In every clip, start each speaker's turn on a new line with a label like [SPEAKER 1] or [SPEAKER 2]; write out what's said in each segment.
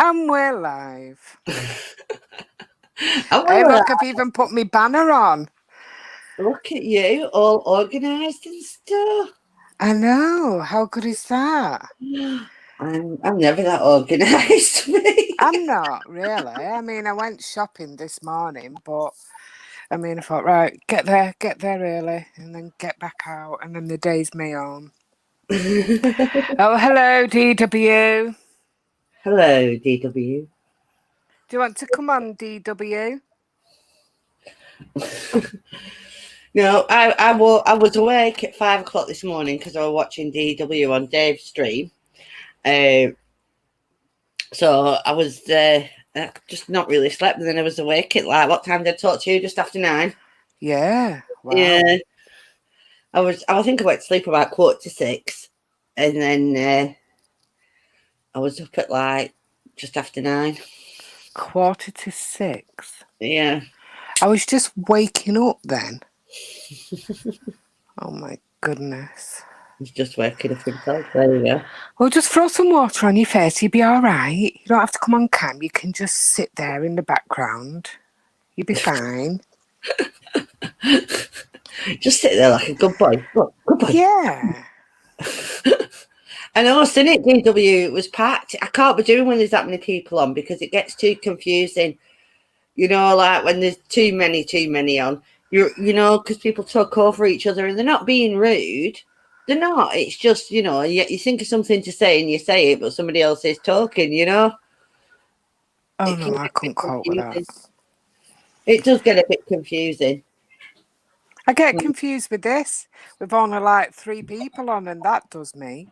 [SPEAKER 1] And we're live.
[SPEAKER 2] Oh,
[SPEAKER 1] Hey, look, I've even put my banner on.
[SPEAKER 2] look at you, all organised and stuff.
[SPEAKER 1] I know. How good is that?
[SPEAKER 2] I'm never that organised.
[SPEAKER 1] I'm not, really. I mean, I went shopping this morning, but I mean, I thought, right, get there early and then get back out, and then the day's me on. Oh, hello, DW.
[SPEAKER 2] Hello, DW.
[SPEAKER 1] Do you want to come on, DW?
[SPEAKER 2] No, I was awake at 5 o'clock this morning because I was watching DW on Dave's stream. So I was just not really slept, and then I was awake at like, what time did I talk to you? Just after 9.
[SPEAKER 1] Yeah. Wow.
[SPEAKER 2] Yeah. I think I went to sleep about 5:45, and then I was up at like just after 9.
[SPEAKER 1] 5:45.
[SPEAKER 2] Yeah.
[SPEAKER 1] I was just waking up then. Oh my goodness.
[SPEAKER 2] He's just waking up himself. There you go.
[SPEAKER 1] Well, just throw some water on your face. You'll be all right. You don't have to come on cam. You can just sit there in the background. You'll be fine.
[SPEAKER 2] Just sit there like a good boy. Look, good boy.
[SPEAKER 1] Yeah.
[SPEAKER 2] I know, isn't it? DW was packed. I can't be doing when there's that many people on because it gets too confusing. You know, like when there's too many on. You know, because people talk over each other and they're not being rude. They're not. It's just, you know, you think of something to say and you say it, but somebody else is talking, you know?
[SPEAKER 1] Oh, no, I couldn't cope with that.
[SPEAKER 2] It does get a bit confusing.
[SPEAKER 1] I get confused with this. We've only like 3 people on, and that does me.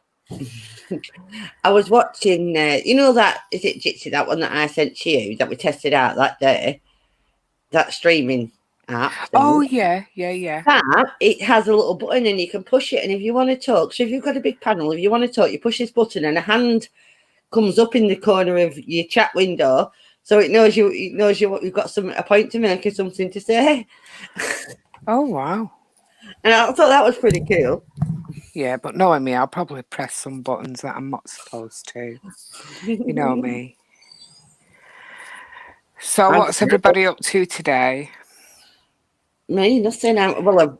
[SPEAKER 2] I was watching, you know that, is it Jitsi, that one that I sent to you, that we tested out that day? That streaming app.
[SPEAKER 1] Oh, yeah.
[SPEAKER 2] That, it has a little button and you can push it, and if you want to talk, so if you've got a big panel, if you want to talk, you push this button and a hand comes up in the corner of your chat window, so it knows you've got a point to make or something to say.
[SPEAKER 1] Oh, wow.
[SPEAKER 2] And I thought that was pretty cool.
[SPEAKER 1] Yeah, but knowing me, I'll probably press some buttons that I'm not supposed to. You know me. So what's everybody up to today?
[SPEAKER 2] Me, nothing. I'm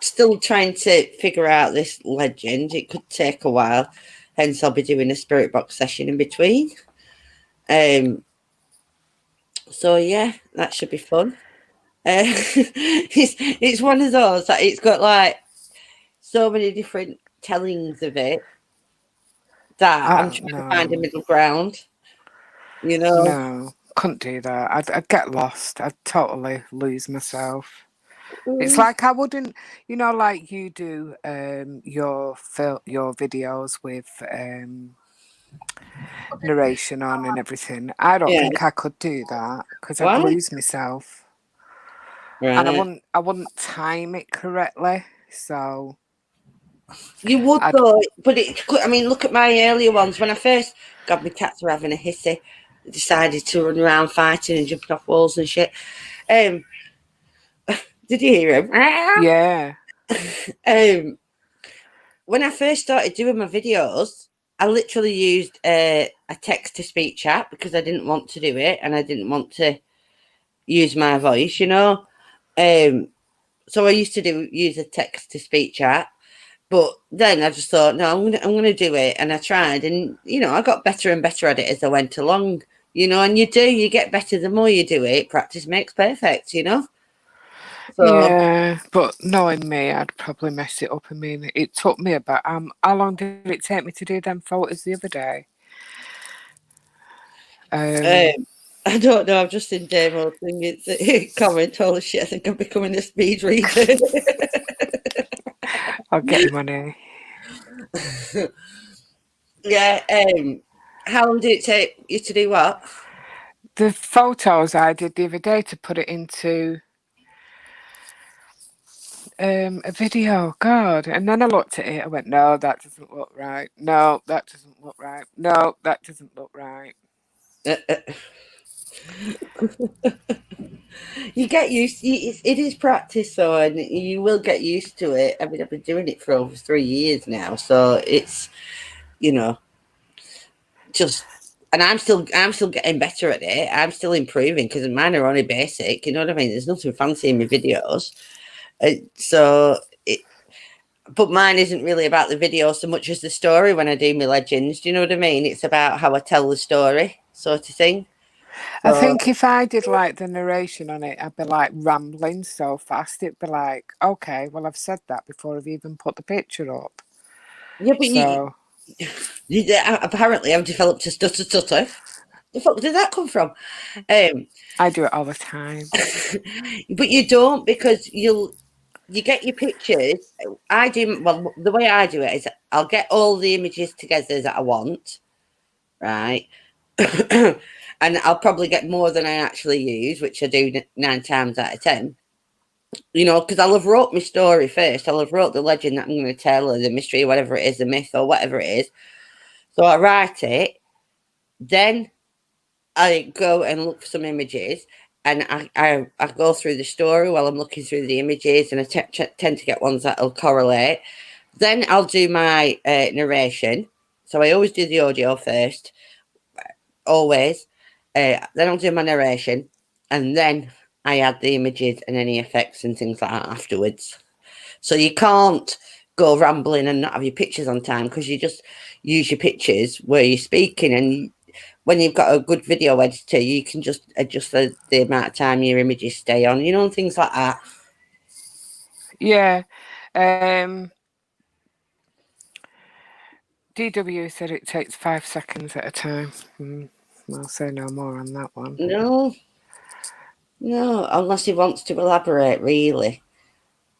[SPEAKER 2] still trying to figure out this legend. It could take a while. Hence, I'll be doing a spirit box session in between. So yeah, that should be fun. It's one of those that it's got like so many different tellings of it that I'm trying to find a middle ground. You know?
[SPEAKER 1] No, couldn't do that. I'd get lost. I'd totally lose myself. It's like I wouldn't, you know, like you do your videos with narration on and everything. I don't think I could do that because I'd lose myself. Right. And I wouldn't time it correctly. So
[SPEAKER 2] you would though, but I mean, look at my earlier ones. When I first got my cats were having a hissy, I decided to run around fighting and jumping off walls and shit. Did you hear him?
[SPEAKER 1] Yeah.
[SPEAKER 2] When I first started doing my videos, I literally used a text-to-speech app because I didn't want to do it and I didn't want to use my voice, you know. So I used to use a text-to-speech app, but then I just thought, no, I'm gonna do it, and I tried, and you know, I got better and better at it as I went along, you know. And you get better the more you do it. Practice makes perfect, you know.
[SPEAKER 1] So, yeah, but knowing me, I'd probably mess it up. I mean, it took me about how long did it take me to do them photos the other day?
[SPEAKER 2] I don't know. I've just seen Damo thing. It's comment. Holy shit! I think I'm becoming a speed reader.
[SPEAKER 1] I'll get money.
[SPEAKER 2] Yeah. How long did it take you to do what?
[SPEAKER 1] The photos I did the other day to put it into a video. God, and then I looked at it. I went, no, that doesn't look right. No, that doesn't look right. No, that doesn't look right.
[SPEAKER 2] You get used. It is practice, though, and you will get used to it. I mean, I've been doing it for over 3 years now, so it's, you know, just and I'm still getting better at it. I'm still improving because mine are only basic. You know what I mean? There's nothing fancy in my videos. But mine isn't really about the video so much as the story when I do my legends. Do you know what I mean? It's about how I tell the story, sort of thing.
[SPEAKER 1] I
[SPEAKER 2] So,
[SPEAKER 1] think if I did like the narration on it, I'd be like rambling so fast. It'd be like, okay, well, I've said that before I've even put the picture up.
[SPEAKER 2] yeah, but
[SPEAKER 1] So
[SPEAKER 2] apparently I've developed a stutter. The fuck did that come from?
[SPEAKER 1] I do it all the time.
[SPEAKER 2] But you don't, because you get your pictures. I do, well, the way I do it is I'll get all the images together that I want, right? And I'll probably get more than I actually use, which I do 9 times out of 10. You know, because I'll have wrote my story first. I'll have wrote the legend that I'm going to tell, or the mystery, whatever it is, the myth, or whatever it is. So I write it, then I go and look for some images, and I go through the story while I'm looking through the images, and I tend to get ones that'll correlate. Then I'll do my narration. So I always do the audio first, always. Then I'll do my narration, and then I add the images and any effects and things like that afterwards. So you can't go rambling and not have your pictures on time, because you just use your pictures where you're speaking, and when you've got a good video editor, you can just adjust the amount of time your images stay on, you know, and things like that.
[SPEAKER 1] Yeah. DW said it takes 5 seconds at a time. I'll say no more on that one.
[SPEAKER 2] No, unless he wants to elaborate, really.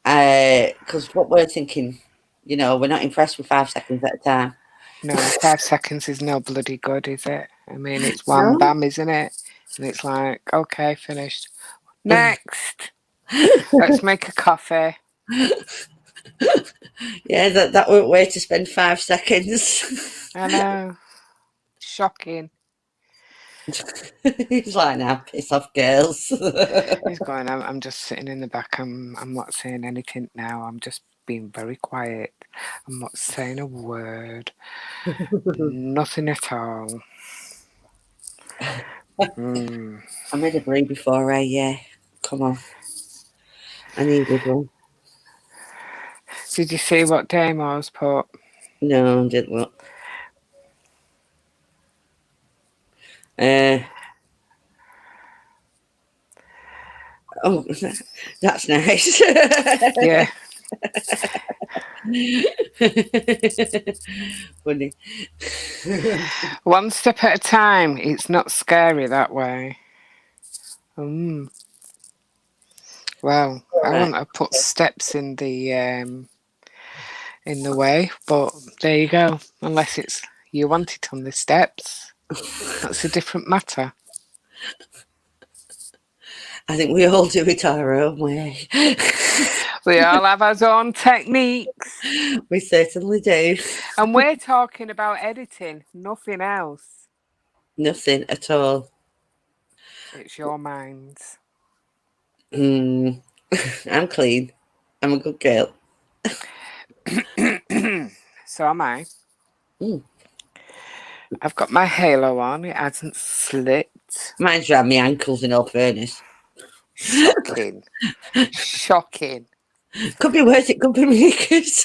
[SPEAKER 2] Because what we're thinking, you know, we're not impressed with 5 seconds at a time.
[SPEAKER 1] No, 5 seconds is no bloody good, is it? I mean, it's wham bam, isn't it? And it's like, okay, finished. Next. Let's make a coffee.
[SPEAKER 2] Yeah, that won't wait to spend 5 seconds.
[SPEAKER 1] I know. Shocking.
[SPEAKER 2] He's like, now, piss off, girls.
[SPEAKER 1] He's going, I'm just sitting in the back. I'm not saying anything now. I'm just being very quiet. I'm not saying a word. Nothing at all.
[SPEAKER 2] I made a brew before, yeah. Come on. I needed one.
[SPEAKER 1] Did you see what Damo's put?
[SPEAKER 2] No, I didn't look. Oh, that's nice.
[SPEAKER 1] Yeah.
[SPEAKER 2] Funny.
[SPEAKER 1] One step at a time. It's not scary that way. Well, I wouldn't have put steps in the way, but there you go. Unless it's you want it on the steps, that's a different matter.
[SPEAKER 2] I think we all do it our own way.
[SPEAKER 1] We all have our own techniques.
[SPEAKER 2] We certainly do.
[SPEAKER 1] And we're talking about editing, nothing else.
[SPEAKER 2] Nothing at all.
[SPEAKER 1] It's your minds.
[SPEAKER 2] I'm clean. I'm a good girl.
[SPEAKER 1] So am I. I've got my halo on. It hasn't slit.
[SPEAKER 2] Mine's around my ankles, in all fairness.
[SPEAKER 1] Shocking. Shocking.
[SPEAKER 2] Could be worse. It could be my knickers.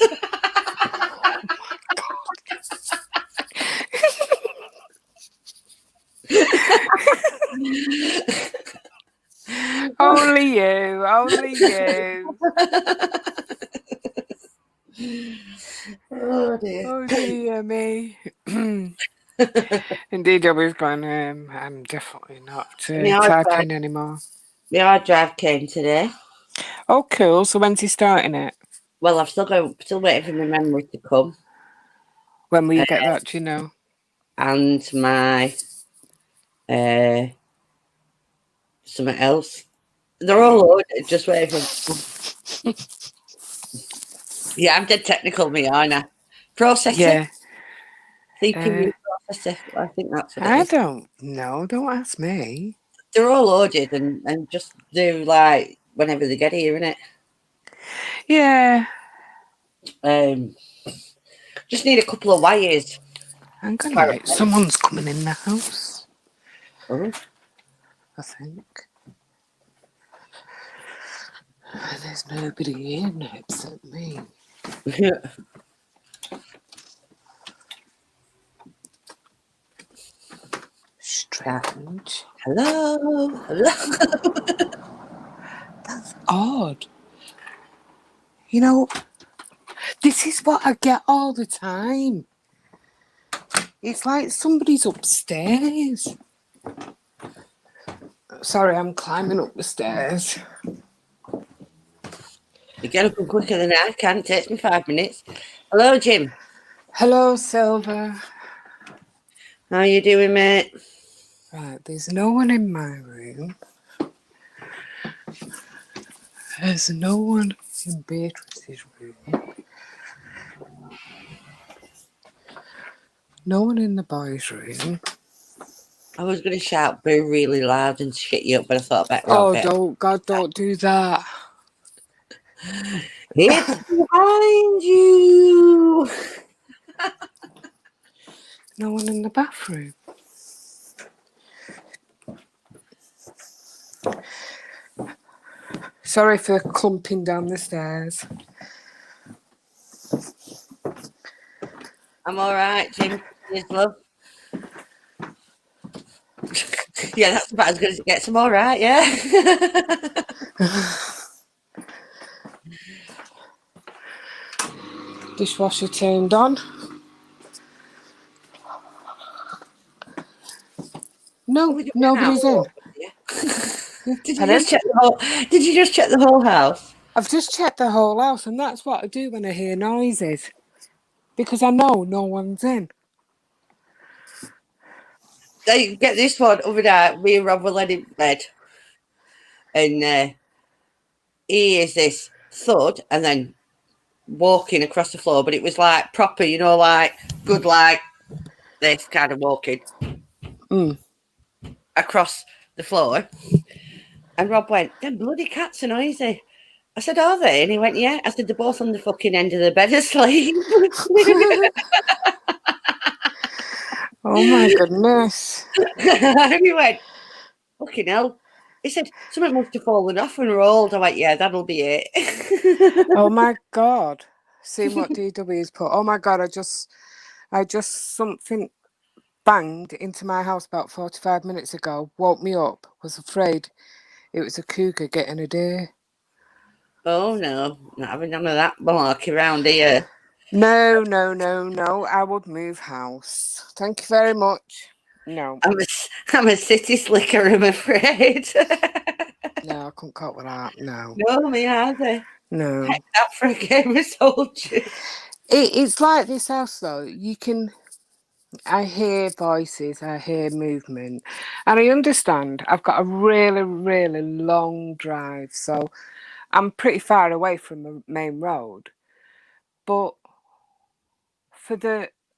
[SPEAKER 1] Only you. Only you.
[SPEAKER 2] Oh dear.
[SPEAKER 1] Oh dear me. Indeed, I was going, I'm definitely not typing anymore.
[SPEAKER 2] The hard drive came today.
[SPEAKER 1] Oh, cool. So when's he starting it?
[SPEAKER 2] Well, I've still waiting for my memory to come.
[SPEAKER 1] When will you get that, do you know? And
[SPEAKER 2] my something else. They're all ordered, just waiting for. Yeah, I'm dead technical, me, aren't I? Processor.
[SPEAKER 1] Yeah.
[SPEAKER 2] CPU processor. I think that's what
[SPEAKER 1] I don't know. Don't ask me.
[SPEAKER 2] They're all ordered and just do like whenever they get here, innit?
[SPEAKER 1] Yeah.
[SPEAKER 2] Just need a couple of wires.
[SPEAKER 1] I'm gonna someone's coming in the house.
[SPEAKER 2] Oh.
[SPEAKER 1] I think. There's nobody in except me. Strange.
[SPEAKER 2] Hello.
[SPEAKER 1] That's odd. You know, this is what I get all the time. It's like somebody's upstairs. Sorry, I'm climbing up the stairs.
[SPEAKER 2] You get up quicker than I can. It takes me 5 minutes. Hello, Jim.
[SPEAKER 1] Hello, Silver.
[SPEAKER 2] How you doing, mate?
[SPEAKER 1] Right, there's no one in my room. There's no one in Beatrice's room. No one in the boys' room.
[SPEAKER 2] I was going to shout boo really loud and shit you up, but I thought better
[SPEAKER 1] Oh,
[SPEAKER 2] of it.
[SPEAKER 1] don't, God, don't do that.
[SPEAKER 2] It's behind you.
[SPEAKER 1] No one in the bathroom. Sorry for clumping down the stairs.
[SPEAKER 2] I'm all right, Jim. Yes, love. Yeah, that's about as good as it gets. I'm all right, yeah.
[SPEAKER 1] Dishwasher turned on. No, nobody's in.
[SPEAKER 2] Did you
[SPEAKER 1] Pardon?
[SPEAKER 2] just check the whole? Did you just check the whole house?
[SPEAKER 1] I've just checked the whole house, and that's what I do when I hear noises, because I know no one's in.
[SPEAKER 2] So you get this one over there. Me and Rob were laid in bed, and he hears this thud, and then walking across the floor, but it was like proper, you know, like good, like this kind of walking across the floor. And Rob went, "Them bloody cats are noisy." I said, "Are they?" And he went, "Yeah." I said, "They're both on the fucking end of the bed asleep."
[SPEAKER 1] Oh my goodness.
[SPEAKER 2] And he went, "Fucking hell." He said, "Something must have fallen off and rolled." I went, "Yeah, that'll be it."
[SPEAKER 1] Oh my God. Seeing what DW's put. Oh my God, I just something banged into my house about 45 minutes ago, woke me up, was afraid it was a cougar getting a deer.
[SPEAKER 2] Oh no, not having none of that malarkey around here.
[SPEAKER 1] No, I would move house. Thank you very much. No.
[SPEAKER 2] I'm a city slicker, I'm afraid.
[SPEAKER 1] No, I couldn't cope with that. No.
[SPEAKER 2] No, me either.
[SPEAKER 1] No.
[SPEAKER 2] Heck out for a game of soldiers.
[SPEAKER 1] It's like this house though. I hear voices, I hear movement, and I understand. I've got a really, really long drive, so I'm pretty far away from the main road. But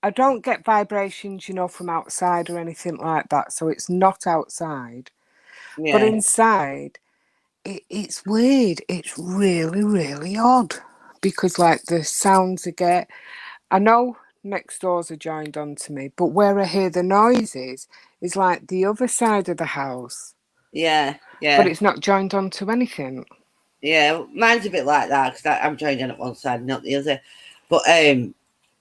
[SPEAKER 1] I don't get vibrations, from outside or anything like that. So it's not outside.
[SPEAKER 2] Yeah.
[SPEAKER 1] But inside, it's weird. It's really, really odd. Because like the sounds I know next doors are joined onto me, but where I hear the noises is like the other side of the house.
[SPEAKER 2] Yeah.
[SPEAKER 1] But it's not joined onto anything.
[SPEAKER 2] Yeah, mine's a bit like that because I'm joined on at one side, not the other. But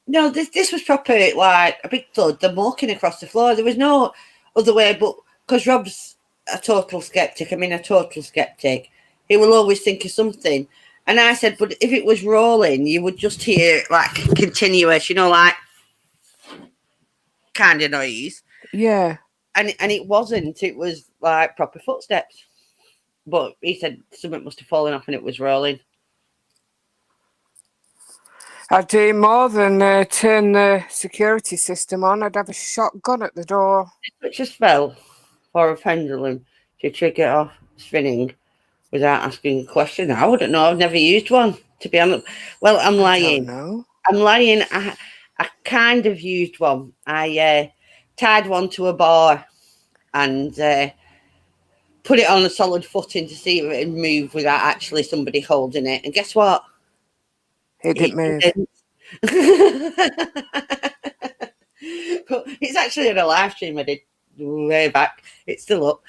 [SPEAKER 2] no, this was proper like a big thud. Them walking across the floor. There was no other way, but because Rob's a total skeptic. I mean, a total skeptic. He will always think of something. And I said, but if it was rolling, you would just hear like continuous, like kind of noise.
[SPEAKER 1] Yeah.
[SPEAKER 2] And it wasn't. It was like proper footsteps. But he said something must have fallen off and it was rolling.
[SPEAKER 1] I'd do more than turn the security system on. I'd have a shotgun at the door.
[SPEAKER 2] Switch a spell for a pendulum to trigger off spinning without asking a question. I wouldn't know. I've never used one, to be honest. Well, I'm lying.
[SPEAKER 1] No.
[SPEAKER 2] I'm lying. I kind of used one. I tied one to a bar and put it on a solid footing to see if it would move without actually somebody holding it. And guess what?
[SPEAKER 1] It didn't move.
[SPEAKER 2] But it's actually in a live stream I did way back. It's still up.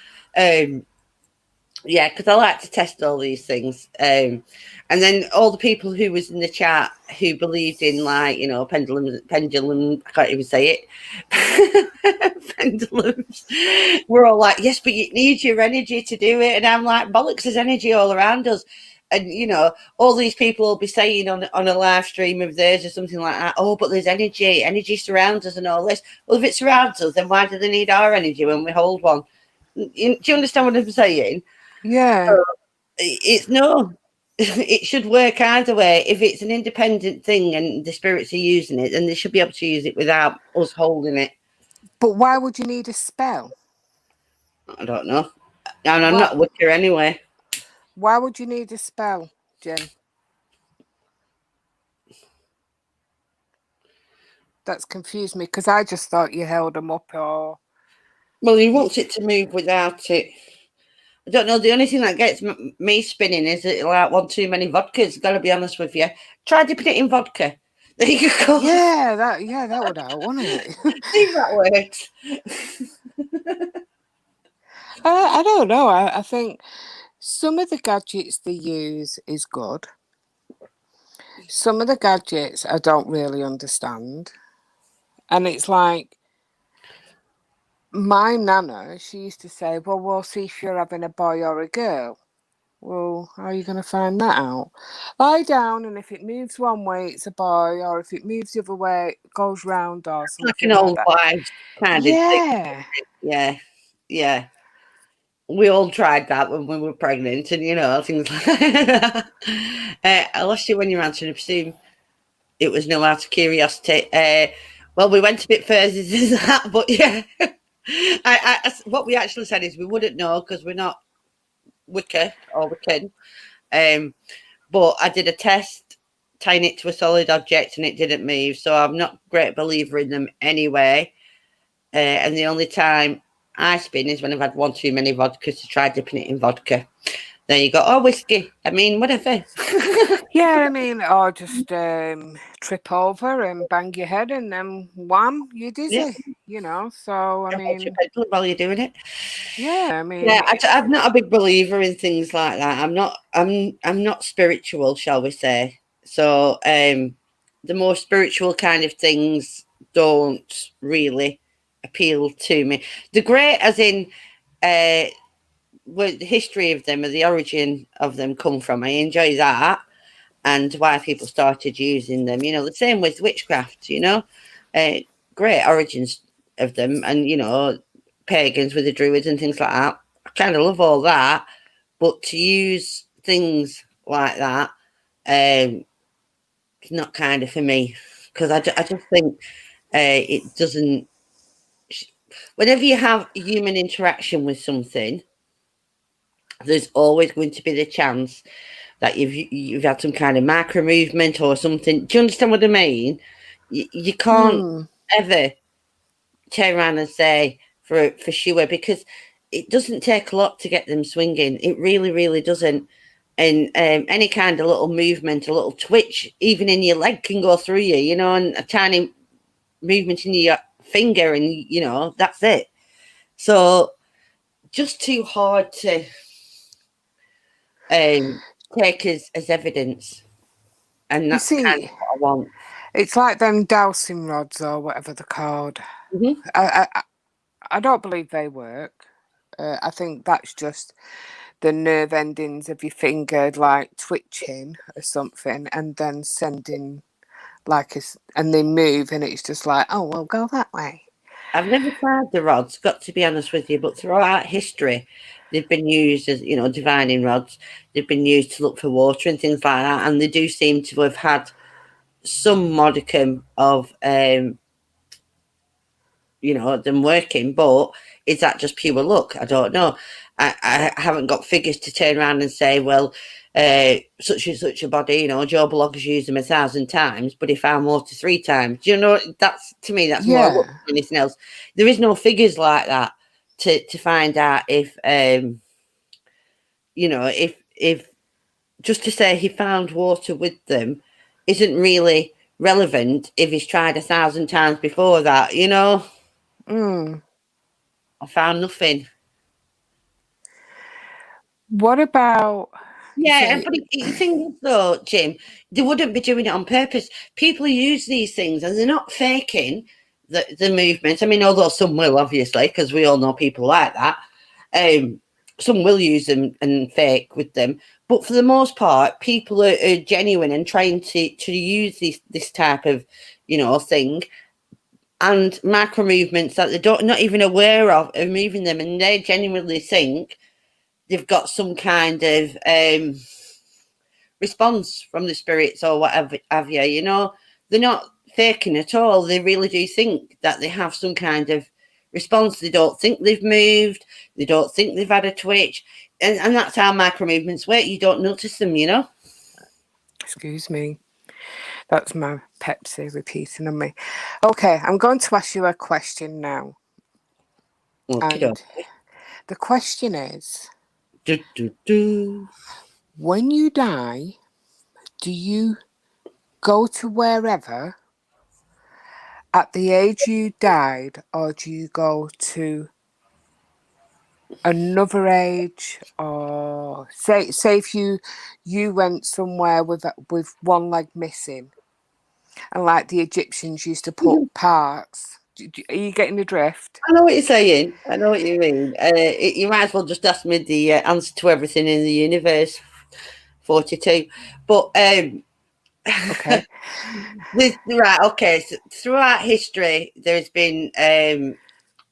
[SPEAKER 2] Yeah, because I like to test all these things. And then all the people who was in the chat who believed in, like, you know, pendulum, I can't even say it. Pendulums. We're all like, yes, but you need your energy to do it. And I'm like, bollocks, there's energy all around us. And, you know, all these people will be saying on a live stream of theirs or something like that, oh, but there's energy surrounds us and all this. Well, if it surrounds us, then why do they need our energy when we hold one? Do you understand what I'm saying?
[SPEAKER 1] Yeah.
[SPEAKER 2] It's no, it should work either way. If it's an independent thing and the spirits are using it, then they should be able to use it without us holding it.
[SPEAKER 1] But why would you need a spell?
[SPEAKER 2] I don't know. And I'm
[SPEAKER 1] Why-
[SPEAKER 2] not Wicca anyway.
[SPEAKER 1] Why would you need a spell, Jim? That's confused me because I just thought you held them up or...
[SPEAKER 2] Well, he wants it to move without it. I don't know. The only thing that gets me spinning is that like want too many vodkas. Got to be honest with you. Try dipping it in vodka. There you go.
[SPEAKER 1] Yeah, that would help, wouldn't it?
[SPEAKER 2] See if that works.
[SPEAKER 1] I don't know. I think some of the gadgets they use is good. Some of the gadgets I don't really understand. And it's like, my nana, she used to say, well, we'll see if you're having a boy or a girl. Well, how are you going to find that out? Lie down, and if it moves one way, it's a boy, or if it moves the other way, it goes round or something
[SPEAKER 2] Like an old
[SPEAKER 1] that.
[SPEAKER 2] wives kind of thing.
[SPEAKER 1] Yeah.
[SPEAKER 2] Yeah. We all tried that when we were pregnant, and you know, things like that. I lost you when you answered. I presume it was no out of curiosity. Well, we went a bit further than that, but yeah. What we actually said is we wouldn't know because we're not Wicca or Wiccan. But I did a test tying it to a solid object and it didn't move. So I'm not a great believer in them anyway. And the only time I spin is when I've had one too many vodkas to try dipping it in vodka. There you go. Oh, whiskey. I mean, whatever.
[SPEAKER 1] Yeah, I mean, or just trip over and bang your head and then wham, you're dizzy,
[SPEAKER 2] Yeah.
[SPEAKER 1] you know. So, I mean,
[SPEAKER 2] while you're doing it.
[SPEAKER 1] yeah, I mean,
[SPEAKER 2] Yeah, I'm not a big believer in things like that. I'm not spiritual, shall we say. So the more spiritual kind of things don't really appeal to me. The great as in where the history of them or the origin of them come from. I enjoy that and why people started using them. You know, the same with witchcraft, you know. Great origins of them and, you know, pagans with the druids and things like that. I kind of love all that, but to use things like that, it's not kind of for me because I just think it doesn't. Whenever you have human interaction with something, there's always going to be the chance that you've had some kind of macro movement or something. Do you understand what I mean? You can't ever turn around and say for sure because it doesn't take a lot to get them swinging. It really, really doesn't. And any kind of little movement, a little twitch, even in your leg can go through you, you know, and a tiny movement in your finger, and you know that's it. So just too hard to take as evidence, and that's kind of what I want.
[SPEAKER 1] It's like them dowsing rods or whatever they're called.
[SPEAKER 2] Mm-hmm.
[SPEAKER 1] I don't believe they work. I think that's just the nerve endings of your finger like twitching or something and then sending like and they move and it's just like, oh, well, go that way.
[SPEAKER 2] I've never tried the rods, got to be honest with you, but throughout history, they've been used as, you know, divining rods. They've been used to look for water and things like that, and they do seem to have had some modicum of, you know, them working, but is that just pure luck? I don't know. I haven't got figures to turn around and say, well, such and such a body, you know, Joe Bloggers used them 1,000 times, but he found water 3 times. Do you know, that's, to me, that's more luck than anything else. There is no figures like that to find out if, you know, if just to say he found water with them isn't really relevant if he's tried 1,000 times before that, you know? I found nothing.
[SPEAKER 1] What about?
[SPEAKER 2] Yeah,
[SPEAKER 1] So,
[SPEAKER 2] but you think though, Jim, they wouldn't be doing it on purpose. People use these things and they're not faking the movement. I mean, although some will, obviously, because we all know people like that. Some will use them and fake with them. But for the most part, people are genuine and trying to use this type of, thing, and macro movements that they're not even aware of moving them, and they genuinely think they've got some kind of response from the spirits or whatever have you. They're not faking at all. They really do think that they have some kind of response. They don't think they've moved. They don't think they've had a twitch. And that's how micro movements work. You don't notice them,
[SPEAKER 1] excuse me. That's my Pepsi repeating on me. Okay, I'm going to ask you a question now.
[SPEAKER 2] Okay.
[SPEAKER 1] And the question is,
[SPEAKER 2] Do.
[SPEAKER 1] when you die, do you go to wherever at the age you died, or do you go to another age? Or say if you went somewhere with one leg missing, and like the Egyptians used to put parts. Are you getting the drift?
[SPEAKER 2] I know what you're saying. I know what you mean. You might as well just ask me the answer to everything in the universe. 42. But
[SPEAKER 1] Okay.
[SPEAKER 2] right, okay. So throughout history, there's been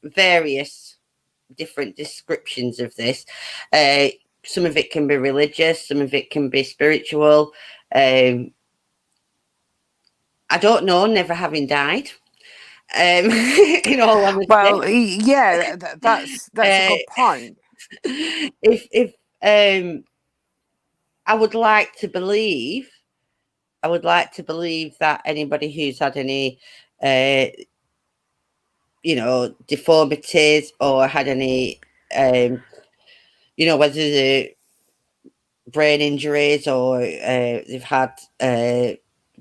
[SPEAKER 2] various different descriptions of this. Some of it can be religious, some of it can be spiritual. I don't know, never having died. In all honesty.
[SPEAKER 1] Well, yeah, that's a good point.
[SPEAKER 2] If I would like to believe that anybody who's had any deformities or had any whether the brain injuries or they've had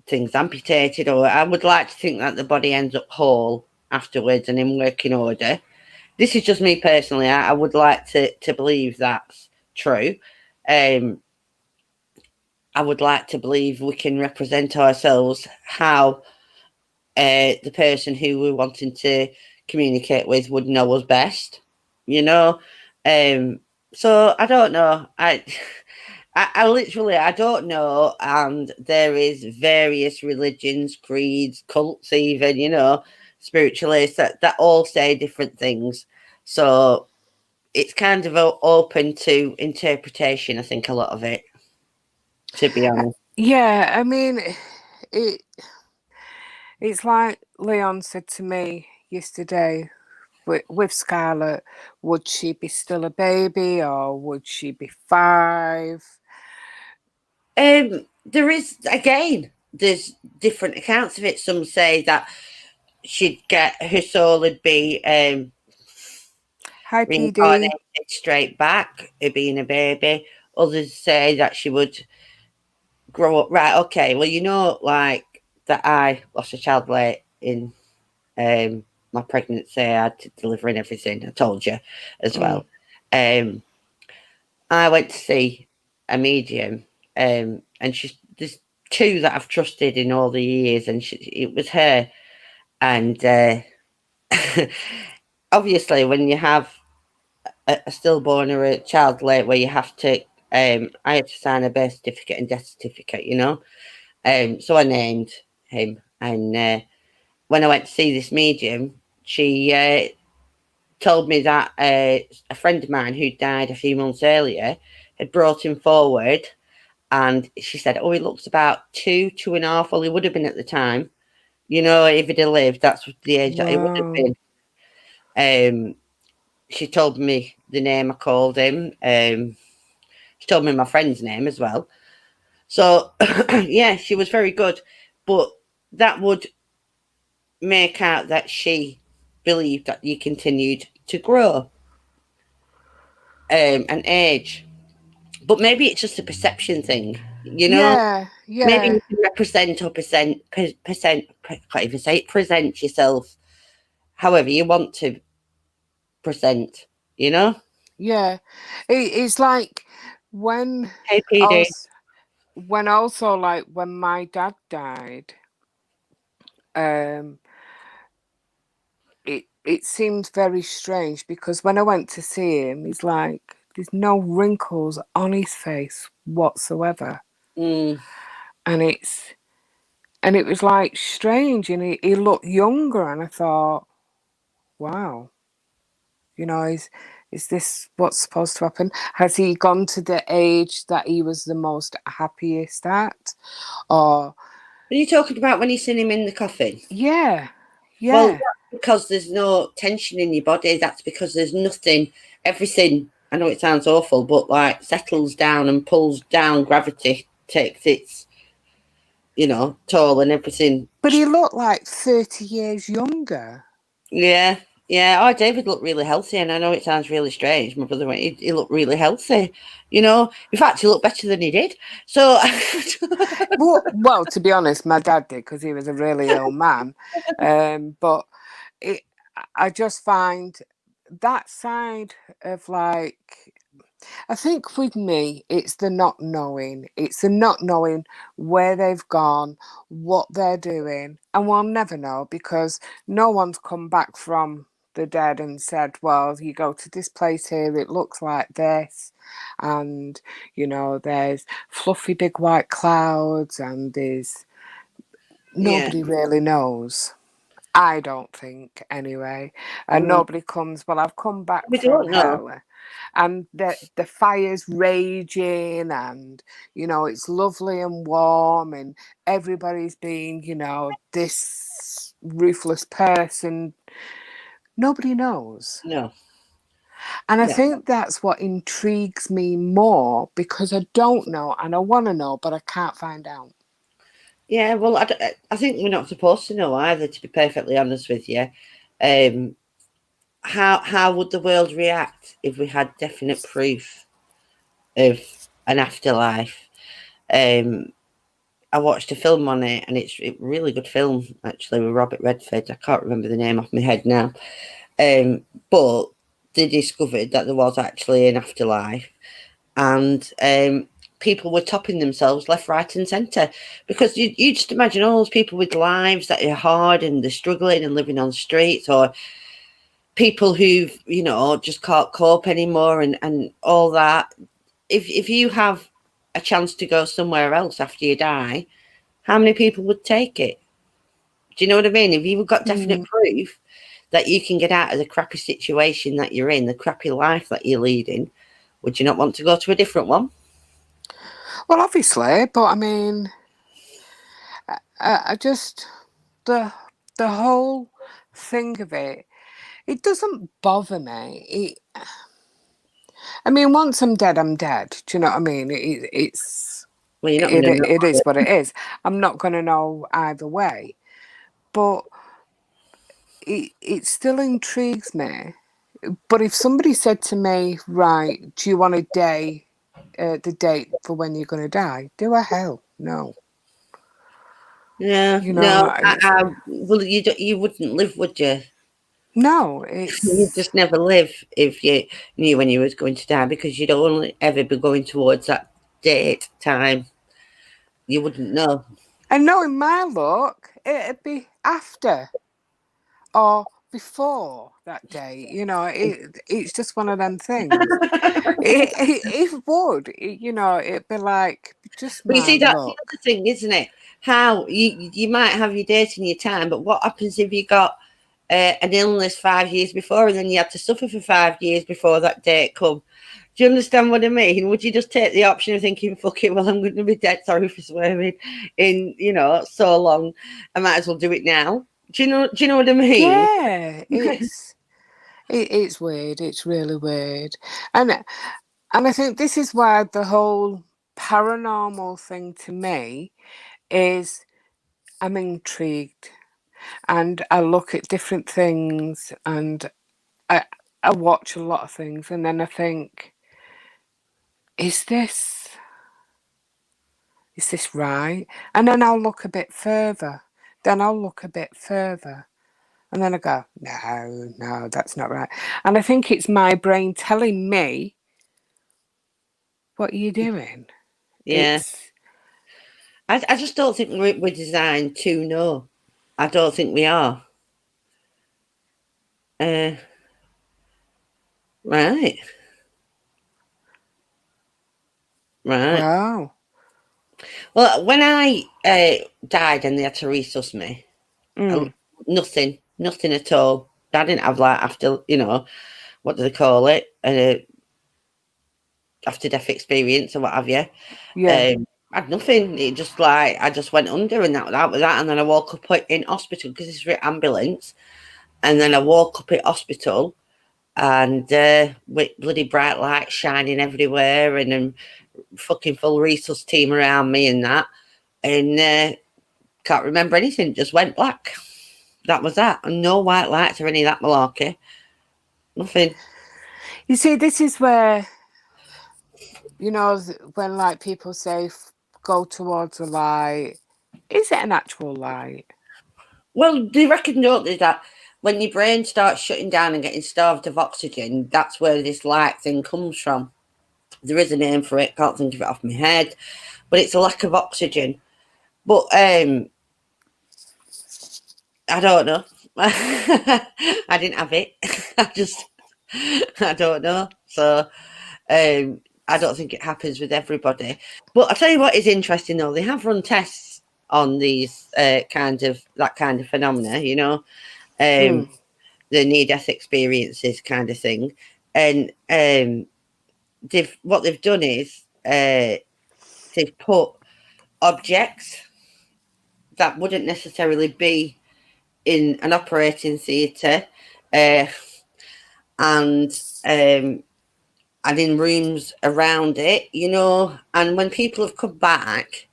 [SPEAKER 2] things amputated, or I would like to think that the body ends up whole afterwards and in working order. This is just me personally. I would like to believe that's true. I would like to believe we can represent ourselves how the person who we're wanting to communicate with would know us best, So I don't know. I literally, I don't know. And there is various religions, creeds, cults, even, spiritualists that all say different things. So it's kind of open to interpretation, I think, a lot of it, to be honest.
[SPEAKER 1] Yeah, I mean, it's like Leon said to me yesterday with Scarlett, would she be still a baby or would she be 5?
[SPEAKER 2] There is, again, there's different accounts of it. Some say that she'd get, her soul would be
[SPEAKER 1] Hi,
[SPEAKER 2] reincarnated
[SPEAKER 1] PD.
[SPEAKER 2] straight back, her being a baby. Others say that she would grow up. Right, okay, well, like that I lost a child late in my pregnancy. I had to deliver and everything. I told you as well. I went to see a medium, and there's 2 that I've trusted in all the years, and it was her. And obviously, when you have a stillborn or a child late, where you have to, I had to sign a birth certificate and death certificate, so I named him. And when I went to see this medium, she told me that a friend of mine who died a few months earlier had brought him forward, and she said, "Oh, he looks about 2.5. Well, he would have been at the time, if he'd have lived. That's the age that he would have been." She told me the name I called him. She told me my friend's name as well. So, yeah, she was very good. But that would make out that she believed that you continued to grow and age. But maybe it's just a perception thing,
[SPEAKER 1] Yeah.
[SPEAKER 2] Maybe you can represent or can't even say it, present yourself however you want to present, you know?
[SPEAKER 1] Yeah. It's like when
[SPEAKER 2] Hey, PD.
[SPEAKER 1] also, when my dad died, um, it seemed very strange because when I went to see him, he's like, there's no wrinkles on his face whatsoever.
[SPEAKER 2] Mm,
[SPEAKER 1] And it was like strange, and he looked younger, and I thought, wow, is this what's supposed to happen? Has he gone to the age that he was the most happiest at? Or
[SPEAKER 2] are you talking about when you seen him in the coffin?
[SPEAKER 1] yeah,
[SPEAKER 2] Well,
[SPEAKER 1] yeah.
[SPEAKER 2] that's because there's no tension in your body. That's because there's nothing, everything, I know it sounds awful, but like settles down and pulls down. Gravity takes its, toll and everything.
[SPEAKER 1] But he looked like 30 years younger.
[SPEAKER 2] Yeah. Yeah. Oh, David looked really healthy. And I know it sounds really strange. My brother went, he looked really healthy. In fact, he looked better than he did. So,
[SPEAKER 1] Well, to be honest, my dad did because he was a really ill man. But it, I just find that side of like, I think with me, it's the not knowing. It's the not knowing where they've gone, what they're doing, and we'll never know because no one's come back from the dead and said, well, you go to this place here, it looks like this, and there's fluffy big white clouds, and there's
[SPEAKER 2] yeah.
[SPEAKER 1] nobody really knows. I don't think anyway. And
[SPEAKER 2] No,
[SPEAKER 1] nobody comes, well, I've come back
[SPEAKER 2] we
[SPEAKER 1] from
[SPEAKER 2] don't know.
[SPEAKER 1] hell and the fire's raging, and it's lovely and warm, and everybody's being this ruthless person. Nobody knows.
[SPEAKER 2] No.
[SPEAKER 1] And I
[SPEAKER 2] No.
[SPEAKER 1] think that's what intrigues me more because I don't know and I want to know, but I can't find out.
[SPEAKER 2] Yeah, well, I think we're not supposed to know either, to be perfectly honest with you. Um, how would the world react if we had definite proof of an afterlife? Um, I watched a film on it, and it's a really good film actually with Robert Redford. I can't remember the name off my head now, but they discovered that there was actually an afterlife, and people were topping themselves left, right, and centre because you just imagine all those people with lives that are hard and they're struggling and living on the streets, or people who've just can't cope anymore and all that. If you have a chance to go somewhere else after you die, how many people would take it? Do you know what I mean? If you've got definite proof that you can get out of the crappy situation that you're in, the crappy life that you're leading, would you not want to go to a different one?
[SPEAKER 1] Well, obviously, but I mean, I just the whole thing of it doesn't bother me. I mean, once I'm dead, I'm dead. Do you know what I mean?
[SPEAKER 2] Well, you're not going to know.
[SPEAKER 1] It is what it is. I'm not going to know either way, but it still intrigues me. But if somebody said to me, right, do you want a day, the date for when you're going to die? Do I? Hell no.
[SPEAKER 2] Yeah,
[SPEAKER 1] You know,
[SPEAKER 2] no. Well, you wouldn't live, would you?
[SPEAKER 1] no,
[SPEAKER 2] You'd
[SPEAKER 1] it's
[SPEAKER 2] just never live if you knew when you was going to die, because you'd only ever be going towards that date time. You wouldn't know.
[SPEAKER 1] and knowing my luck, it'd be after or before that day. It's just one of them things. It would, it'd be like just
[SPEAKER 2] But you
[SPEAKER 1] my
[SPEAKER 2] see, that's the
[SPEAKER 1] luck.
[SPEAKER 2] other thing, isn't it? How you might have your date and your time, but what happens if you got an illness 5 years before, and then you had to suffer for 5 years before that date come? Do you understand what I mean? Would you just take the option of thinking, fuck it, well, I'm going to be dead, sorry for swearing, in, so long, I might as well do it now? Do you know what I mean?
[SPEAKER 1] Yeah, it's weird. It's really weird, and I think this is why the whole paranormal thing to me is I'm intrigued, and I look at different things, and I I watch a lot of things, and then I think, is this is this right? And then I'll look a bit further. Then I'll look a bit further. And then I go, no, no, that's not right. And I think it's my brain telling me, what are you doing?
[SPEAKER 2] Yeah.
[SPEAKER 1] It's,
[SPEAKER 2] I just don't think we're designed to know. I don't think we are. Uh, right. Right.
[SPEAKER 1] wow.
[SPEAKER 2] Well, when I died and they had to resuscitate me,
[SPEAKER 1] Mm,
[SPEAKER 2] nothing at all. I didn't have like after, what do they call it? After death experience or what have you.
[SPEAKER 1] yeah.
[SPEAKER 2] I had nothing. It just like I just went under and that was that. And then I woke up in hospital because it's for ambulance. And then I woke up in hospital and with bloody bright lights shining everywhere and then fucking full resus team around me and that. And can't remember anything. Just went black. That was that. And no white lights or any of that malarkey. Nothing.
[SPEAKER 1] You see, this is where, when like people say go towards the light, is it an actual light?
[SPEAKER 2] Well, they reckon, don't they, that when your brain starts shutting down and getting starved of oxygen, that's where this light thing comes from. There is a name for it, can't think of it off my head, but it's a lack of oxygen. But I don't know. I didn't have it. I don't know. So I don't think it happens with everybody. But I'll tell you what is interesting though, they have run tests on these kind of phenomena,
[SPEAKER 1] Mm,
[SPEAKER 2] the near death experiences kind of thing. And what they've done is they've put objects that wouldn't necessarily be in an operating theatre uh, and in rooms around it, and when people have come back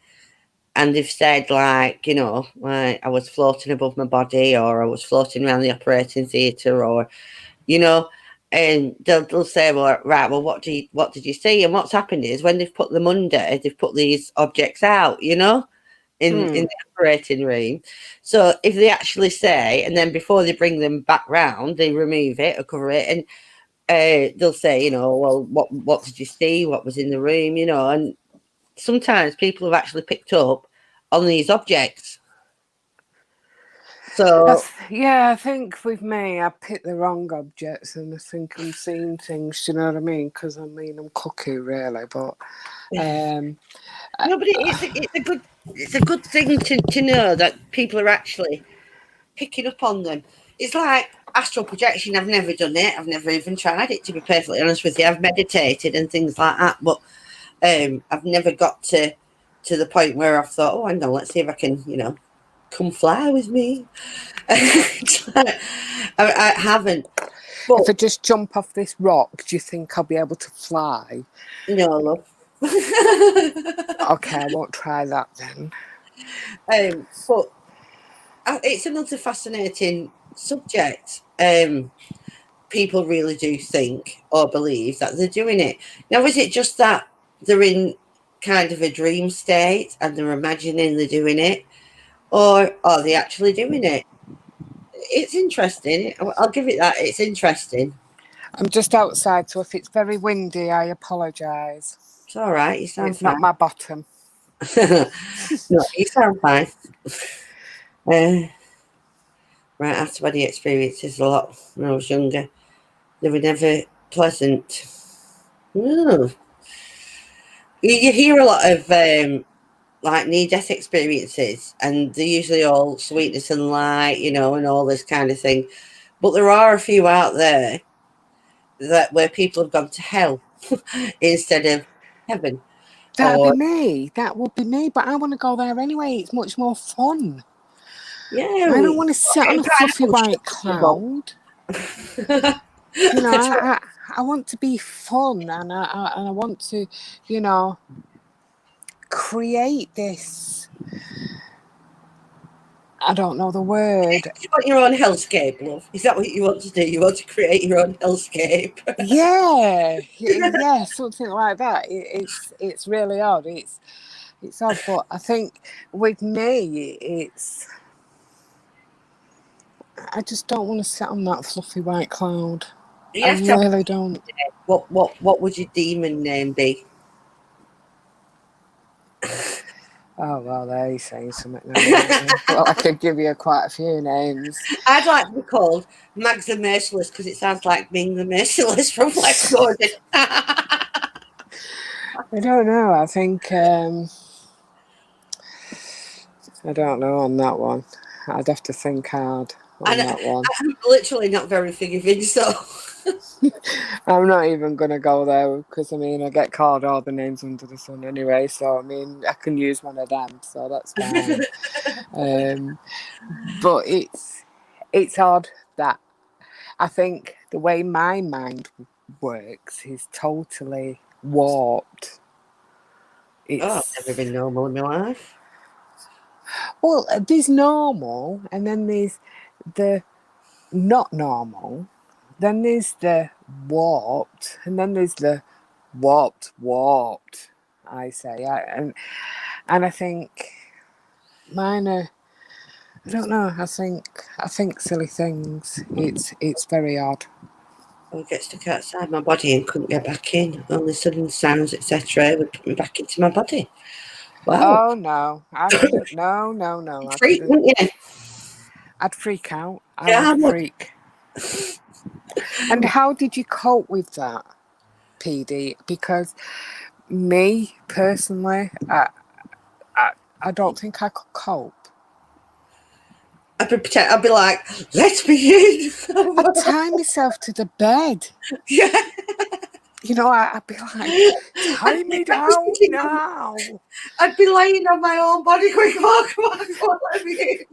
[SPEAKER 2] and they've said like, like I was floating above my body or I was floating around the operating theatre or, and they'll say, well, right, well, what did you see? And what's happened is when they've put them under, they've put these objects out, in the operating room. So if they actually say, and then before they bring them back round, they remove it or cover it, and they'll say, well, what did you see? What was in the room? And sometimes people have actually picked up on these objects. So
[SPEAKER 1] I think with me, I pick the wrong objects and I think I'm seeing things, you know what I mean? Because I'm cuckoo, really, but
[SPEAKER 2] no, but it's a good thing to know that people are actually picking up on them. It's like astral projection. I've never done it. I've never even tried it, to be perfectly honest with you. I've meditated and things like that, but I've never got to the point where I've thought, oh, hang on, let's see if I can, come fly with me. I haven't. But
[SPEAKER 1] if I just jump off this rock, do you think I'll be able to fly?
[SPEAKER 2] no, love.
[SPEAKER 1] Okay, I won't try that then.
[SPEAKER 2] But it's another fascinating subject. People really do think or believe that they're doing it. Now, is it just that they're in kind of a dream state and they're imagining they're doing it, or are they actually doing it? It's interesting. I'll give it that. It's interesting.
[SPEAKER 1] I'm just outside, so if it's very windy, I apologise.
[SPEAKER 2] It's all right. You sound
[SPEAKER 1] It's not
[SPEAKER 2] fine.
[SPEAKER 1] my bottom.
[SPEAKER 2] No, you sound fine. Right, after wedding experiences a lot when I was younger. They were never pleasant. No. You hear a lot of like near death experiences, and they're usually all sweetness and light, and all this kind of thing. But there are a few out there where people have gone to hell instead of heaven.
[SPEAKER 1] That'd be me. That would be me. But I want to go there anyway. It's much more fun.
[SPEAKER 2] Yeah,
[SPEAKER 1] I don't want to sit on a fluffy white cloud. I want to be fun, and I want to, create this. I don't know the word.
[SPEAKER 2] You want your own hellscape, love? Is that what you want to do? You want to create your own hellscape?
[SPEAKER 1] Yeah, something like that. It's really odd. It's odd, but I think with me, I just don't want to sit on that fluffy white cloud.
[SPEAKER 2] You
[SPEAKER 1] I
[SPEAKER 2] have to.
[SPEAKER 1] really don't.
[SPEAKER 2] What would your demon name be?
[SPEAKER 1] Oh, well, there you say something now, aren't you? Well, I could give you quite a few names.
[SPEAKER 2] I'd like to be called Mags the Merciless because it sounds like being the Merciless from Flex Gordon.
[SPEAKER 1] I don't know. I think, I don't know on that one. I'd have to think hard on that one.
[SPEAKER 2] I'm literally not very forgiving, so.
[SPEAKER 1] I'm not even going to go there because, I mean, I get called all the names under the sun anyway. So, I mean, I can use one of them. So that's fine. But it's odd that I think the way my mind works is totally warped.
[SPEAKER 2] I've never been normal in my life.
[SPEAKER 1] Well, there's normal, and then there's the not normal, then there's the warped, and then there's the warped. I say, and I think mine are. I don't know. I think silly things. It's very odd.
[SPEAKER 2] I would get stuck outside my body and couldn't get back in. Only sudden sounds, etc., would put me back into my body. Wow.
[SPEAKER 1] Oh no, I couldn't. No, I
[SPEAKER 2] Freak,
[SPEAKER 1] couldn't.
[SPEAKER 2] wouldn't you?
[SPEAKER 1] I'd freak out. I
[SPEAKER 2] Yeah,
[SPEAKER 1] would freak. And how did you cope with that, PD? Because me personally, I don't think I could cope.
[SPEAKER 2] I'd be like, let me in.
[SPEAKER 1] I'd tie myself to the bed.
[SPEAKER 2] Yeah.
[SPEAKER 1] You know, I'd be like, tie me down now.
[SPEAKER 2] I'd be laying on my own body going, come on, let me in.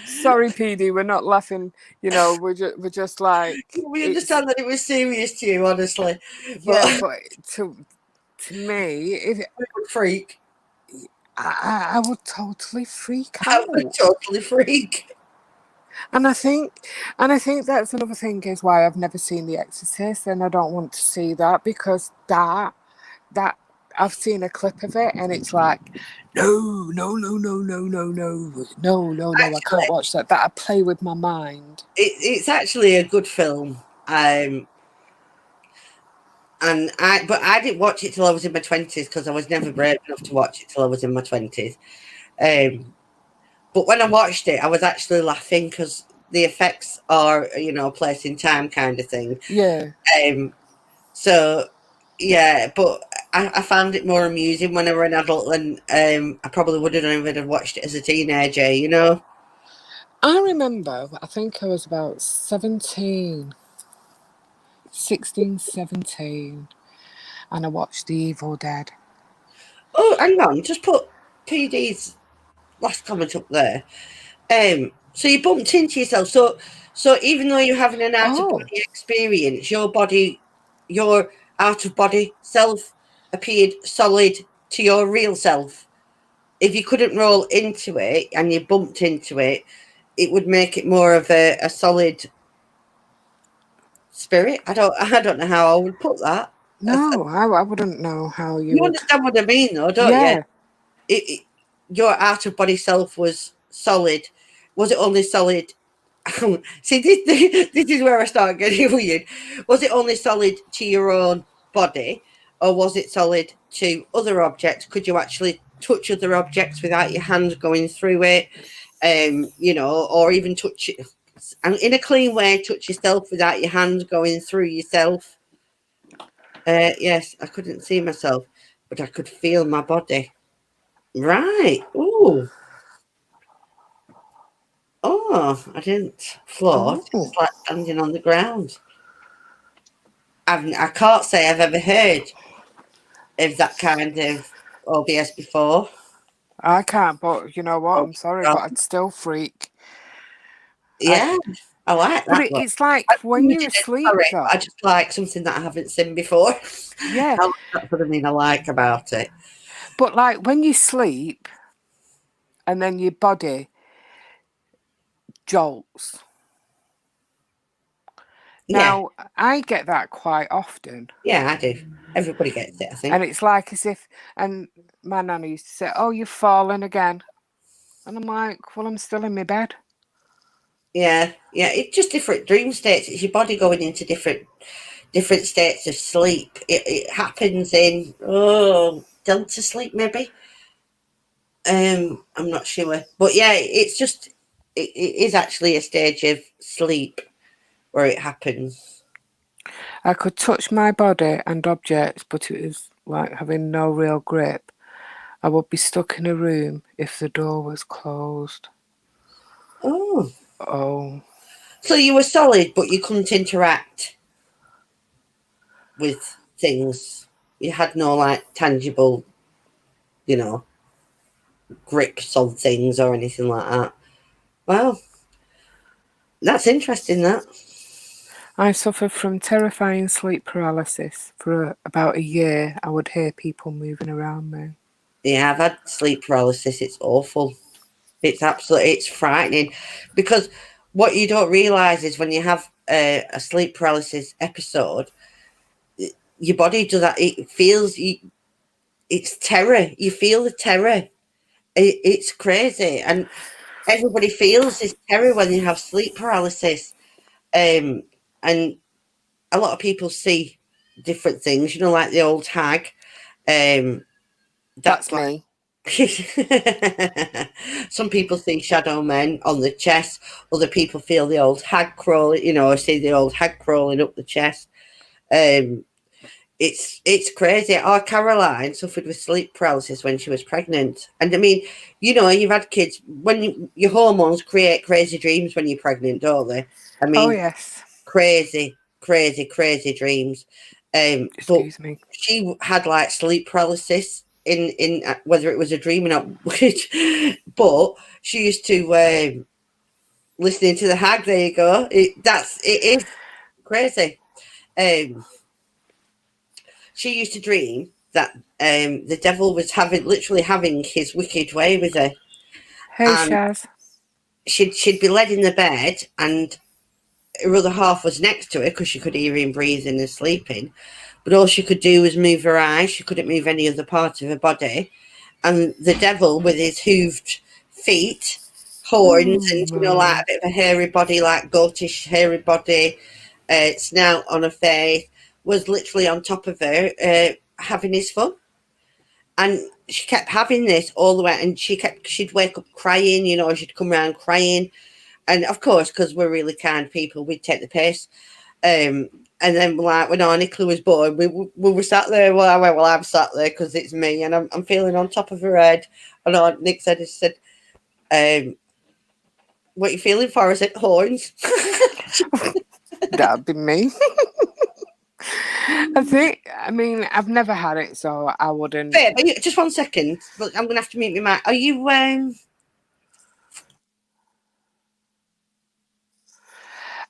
[SPEAKER 1] Sorry, PD, we're not laughing. You know, we're just like.
[SPEAKER 2] We understand that it was serious to you, honestly.
[SPEAKER 1] Yeah, but to me, if
[SPEAKER 2] I would freak.
[SPEAKER 1] I would totally freak
[SPEAKER 2] I
[SPEAKER 1] out.
[SPEAKER 2] would totally freak.
[SPEAKER 1] And I think that's another thing is why I've never seen The Exorcist, and I don't want to see that because that I've seen a clip of it and it's like, no, I can't watch that. That I play with my mind.
[SPEAKER 2] It's actually a good film. But I didn't watch it till I was in my 20s because I was never brave enough to watch it till I was in my 20s. But when I watched it, I was actually laughing because the effects are, place in time kind of thing.
[SPEAKER 1] Yeah.
[SPEAKER 2] So, yeah, but I found it more amusing when I were an adult than I probably would have even have watched it as a teenager, you know?
[SPEAKER 1] I remember, I think I was about 16, 17, and I watched The Evil Dead.
[SPEAKER 2] Oh, hang on, just put PD's last comment up there. So you bumped into yourself. So even though you're having an out-of-body experience, your out-of-body self appeared solid to your real self. If you couldn't roll into it and you bumped into it, it would make it more of a solid spirit. I don't know how I would put that.
[SPEAKER 1] No, I wouldn't know how you would.
[SPEAKER 2] Understand what I mean, though, don't you? Your out-of-body self was solid. Was it only solid? See, this is where I start getting weird. Was it only solid to your own body, or was it solid to other objects? Could you actually touch other objects without your hand going through it? Or even touch it and in a clean way, touch yourself without your hand going through yourself. Yes, I couldn't see myself, but I could feel my body. Right. Ooh. Oh, I didn't float. It was like standing on the ground. I can't say I've ever heard of that kind of OBS before.
[SPEAKER 1] I can't, but you know what? I'm sorry, but I'd still freak.
[SPEAKER 2] Yeah, I like that.
[SPEAKER 1] But it's like when you're asleep, though.
[SPEAKER 2] I just like something that I haven't seen before.
[SPEAKER 1] Yeah.
[SPEAKER 2] That's what I mean I like about it.
[SPEAKER 1] But like when you sleep and then your body jolts. Now, I get that quite often.
[SPEAKER 2] Yeah, I do. Everybody gets it, I think.
[SPEAKER 1] And it's like as if, and my nana used to say, oh, you've fallen again. And I'm like, well, I'm still in my bed.
[SPEAKER 2] Yeah, it's just different dream states. It's your body going into different states of sleep. It happens in delta sleep maybe. I'm not sure, but yeah, it's just it is actually a stage of sleep where it happens.
[SPEAKER 1] I could touch my body and objects, but it was like having no real grip. I would be stuck in a room if the door was closed.
[SPEAKER 2] Oh,
[SPEAKER 1] Oh,
[SPEAKER 2] so you were solid, but you couldn't interact with things. You had no like tangible, you know, grips on things or anything like that. Wow, that's interesting. That.
[SPEAKER 1] I suffered from terrifying sleep paralysis. For about a year, I would hear people moving around me.
[SPEAKER 2] Yeah, I've had sleep paralysis. It's awful. It's frightening because what you don't realize is when you have a sleep paralysis episode, your body does that. It feels it's terror. You feel the terror. It's crazy, and everybody feels this terror when you have sleep paralysis. And a lot of people see different things. You know, like the old hag.
[SPEAKER 1] That's
[SPEAKER 2] That's like
[SPEAKER 1] me.
[SPEAKER 2] some people see shadow men on the chest. Other people feel the old hag crawling. You know, I see the old hag crawling up the chest. Um, it's crazy. Our Caroline suffered with sleep paralysis when she was pregnant, and I mean, you know, you've had kids when your hormones create crazy dreams when you're pregnant, don't they? I
[SPEAKER 1] Oh,
[SPEAKER 2] mean,
[SPEAKER 1] yes.
[SPEAKER 2] crazy, crazy dreams. But
[SPEAKER 1] Excuse me.
[SPEAKER 2] she had like sleep paralysis in whether it was a dream or not. But she used to listening to the hag. There you go. It is crazy. Um, she used to dream that the devil was literally having his wicked way with her,
[SPEAKER 1] Hey,
[SPEAKER 2] and
[SPEAKER 1] Shaz.
[SPEAKER 2] she'd be led in the bed, and her other half was next to her because she could hear him breathing and sleeping, but all she could do was move her eyes. She couldn't move any other part of her body, and the devil with his hooved feet, horns,
[SPEAKER 1] Oh,
[SPEAKER 2] and you know, like
[SPEAKER 1] my.
[SPEAKER 2] a bit of a hairy body, like goatish hairy body, snout on her face, was literally on top of her, having his fun. And she kept having this all the way, and she'd wake up crying, you know, she'd come around crying, and of course, because we're really kind people, we'd take the piss. And then, like, when our Nicola was born, we were sat there. Well, I went, well, I'm sat there because it's me, and I'm feeling on top of her head. And our Nick said, "What are you feeling for?" I said, "Horns."
[SPEAKER 1] That'd be me. I mean, I've never had it, so I wouldn't.
[SPEAKER 2] Babe, just 1 second. Look, I'm gonna have to mute my mic. Are you?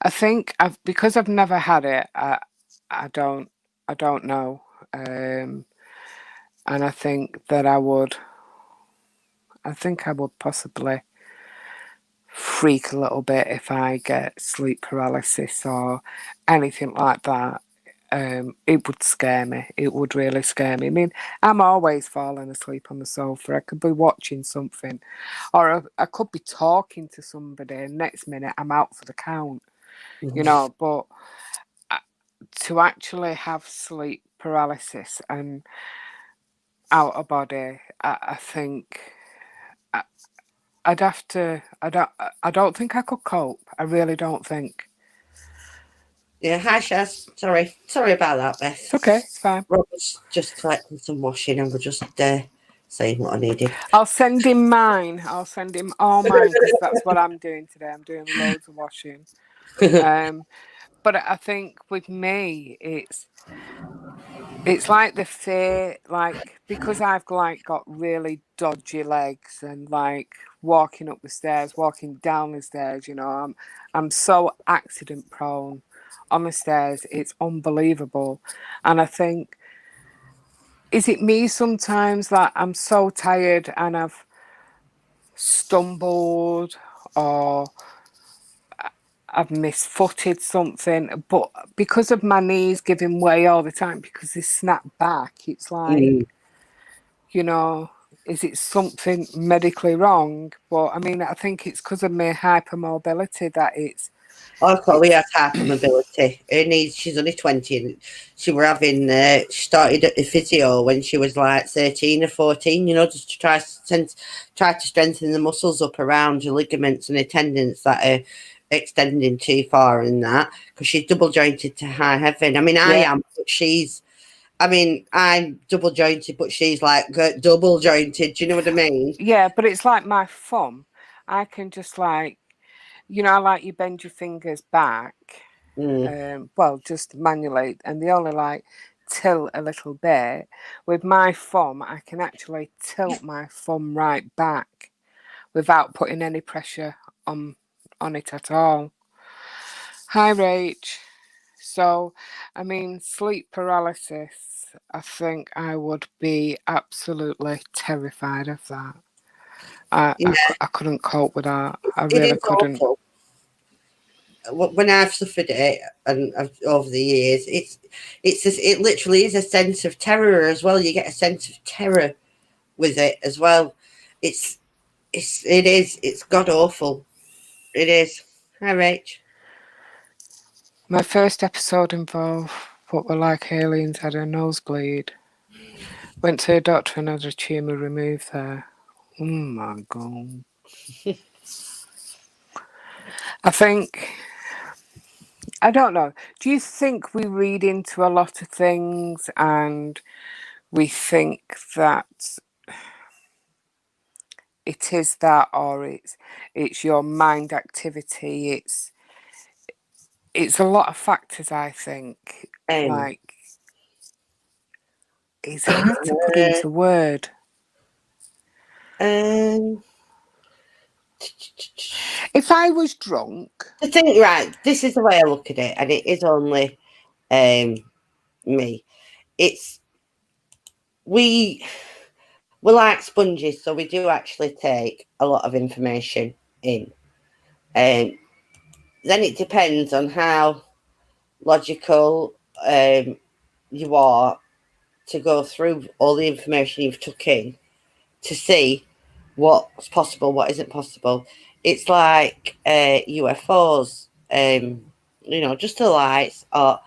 [SPEAKER 1] I think because I've never had it. I don't know. And I think that I would. I think I would possibly freak a little bit if I get sleep paralysis or anything like that. It would scare me. It would really scare me. I mean, I'm always falling asleep on the sofa. I could be watching something, or I could be talking to somebody, and next minute I'm out for the count. You know, but to actually have sleep paralysis and out of body, I think I'd have to. I don't think I could cope. I really don't think.
[SPEAKER 2] Yeah, hi, Shaz. Sorry about that, Beth.
[SPEAKER 1] It's okay. It's fine.
[SPEAKER 2] Robert's just collecting some washing, and we're just saying what I needed.
[SPEAKER 1] I'll send him mine. I'll send him all mine because that's what I'm doing today. I'm doing loads of washing. But I think with me, it's like the fear, like because I've like got really dodgy legs and like walking up the stairs, walking down the stairs. You know, I'm so accident prone on the stairs. It's unbelievable, and I think is it me sometimes that I'm so tired and I've stumbled or I've misfooted something, but because of my knees giving way all the time because they snap back, it's like,
[SPEAKER 2] Mm.
[SPEAKER 1] you know, is it something medically wrong? But I mean, I think it's because of my hypermobility that
[SPEAKER 2] Oh, Chloe
[SPEAKER 1] it's
[SPEAKER 2] has hypermobility. She's only 20, and she were having, she started at the physio when she was like 13 or 14, just to try to strengthen the muscles up around your ligaments and the tendons that are extending too far and that, because she's double jointed to high heaven. I mean, I
[SPEAKER 1] yeah.
[SPEAKER 2] am, but I'm double jointed, but she's like double jointed. Do you know what I mean?
[SPEAKER 1] Yeah, but it's like my thumb. I can just like, like you bend your fingers back, well, just manually, and they only like tilt a little bit. With my thumb, I can actually tilt my thumb right back without putting any pressure on it at all. Hi, Rach. So, I mean, sleep paralysis, I think I would be absolutely terrified of that.
[SPEAKER 2] Yeah,
[SPEAKER 1] I couldn't cope with that. I
[SPEAKER 2] it
[SPEAKER 1] really
[SPEAKER 2] is
[SPEAKER 1] couldn't.
[SPEAKER 2] awful. When I've suffered it, and over the years, it literally is a sense of terror as well. You get a sense of terror with it as well. It's god awful. It is. Hi, Rach.
[SPEAKER 1] My first episode involved what were like aliens had a nosebleed. Went to a doctor and had a tumour removed there. Oh my god. I think, I don't know. Do you think we read into a lot of things and we think that it is that, or it's your mind activity? It's a lot of factors, I think.
[SPEAKER 2] Um,
[SPEAKER 1] Like, it's hard to put into word.
[SPEAKER 2] um,
[SPEAKER 1] If I was drunk,
[SPEAKER 2] the thing, right? This is the way I look at it, and it is only me. It's we we're like sponges, so we do actually take a lot of information in. Um, then it depends on how logical you are to go through all the information you've took in to see what's possible, what isn't possible. It's like UFOs, just the lights, or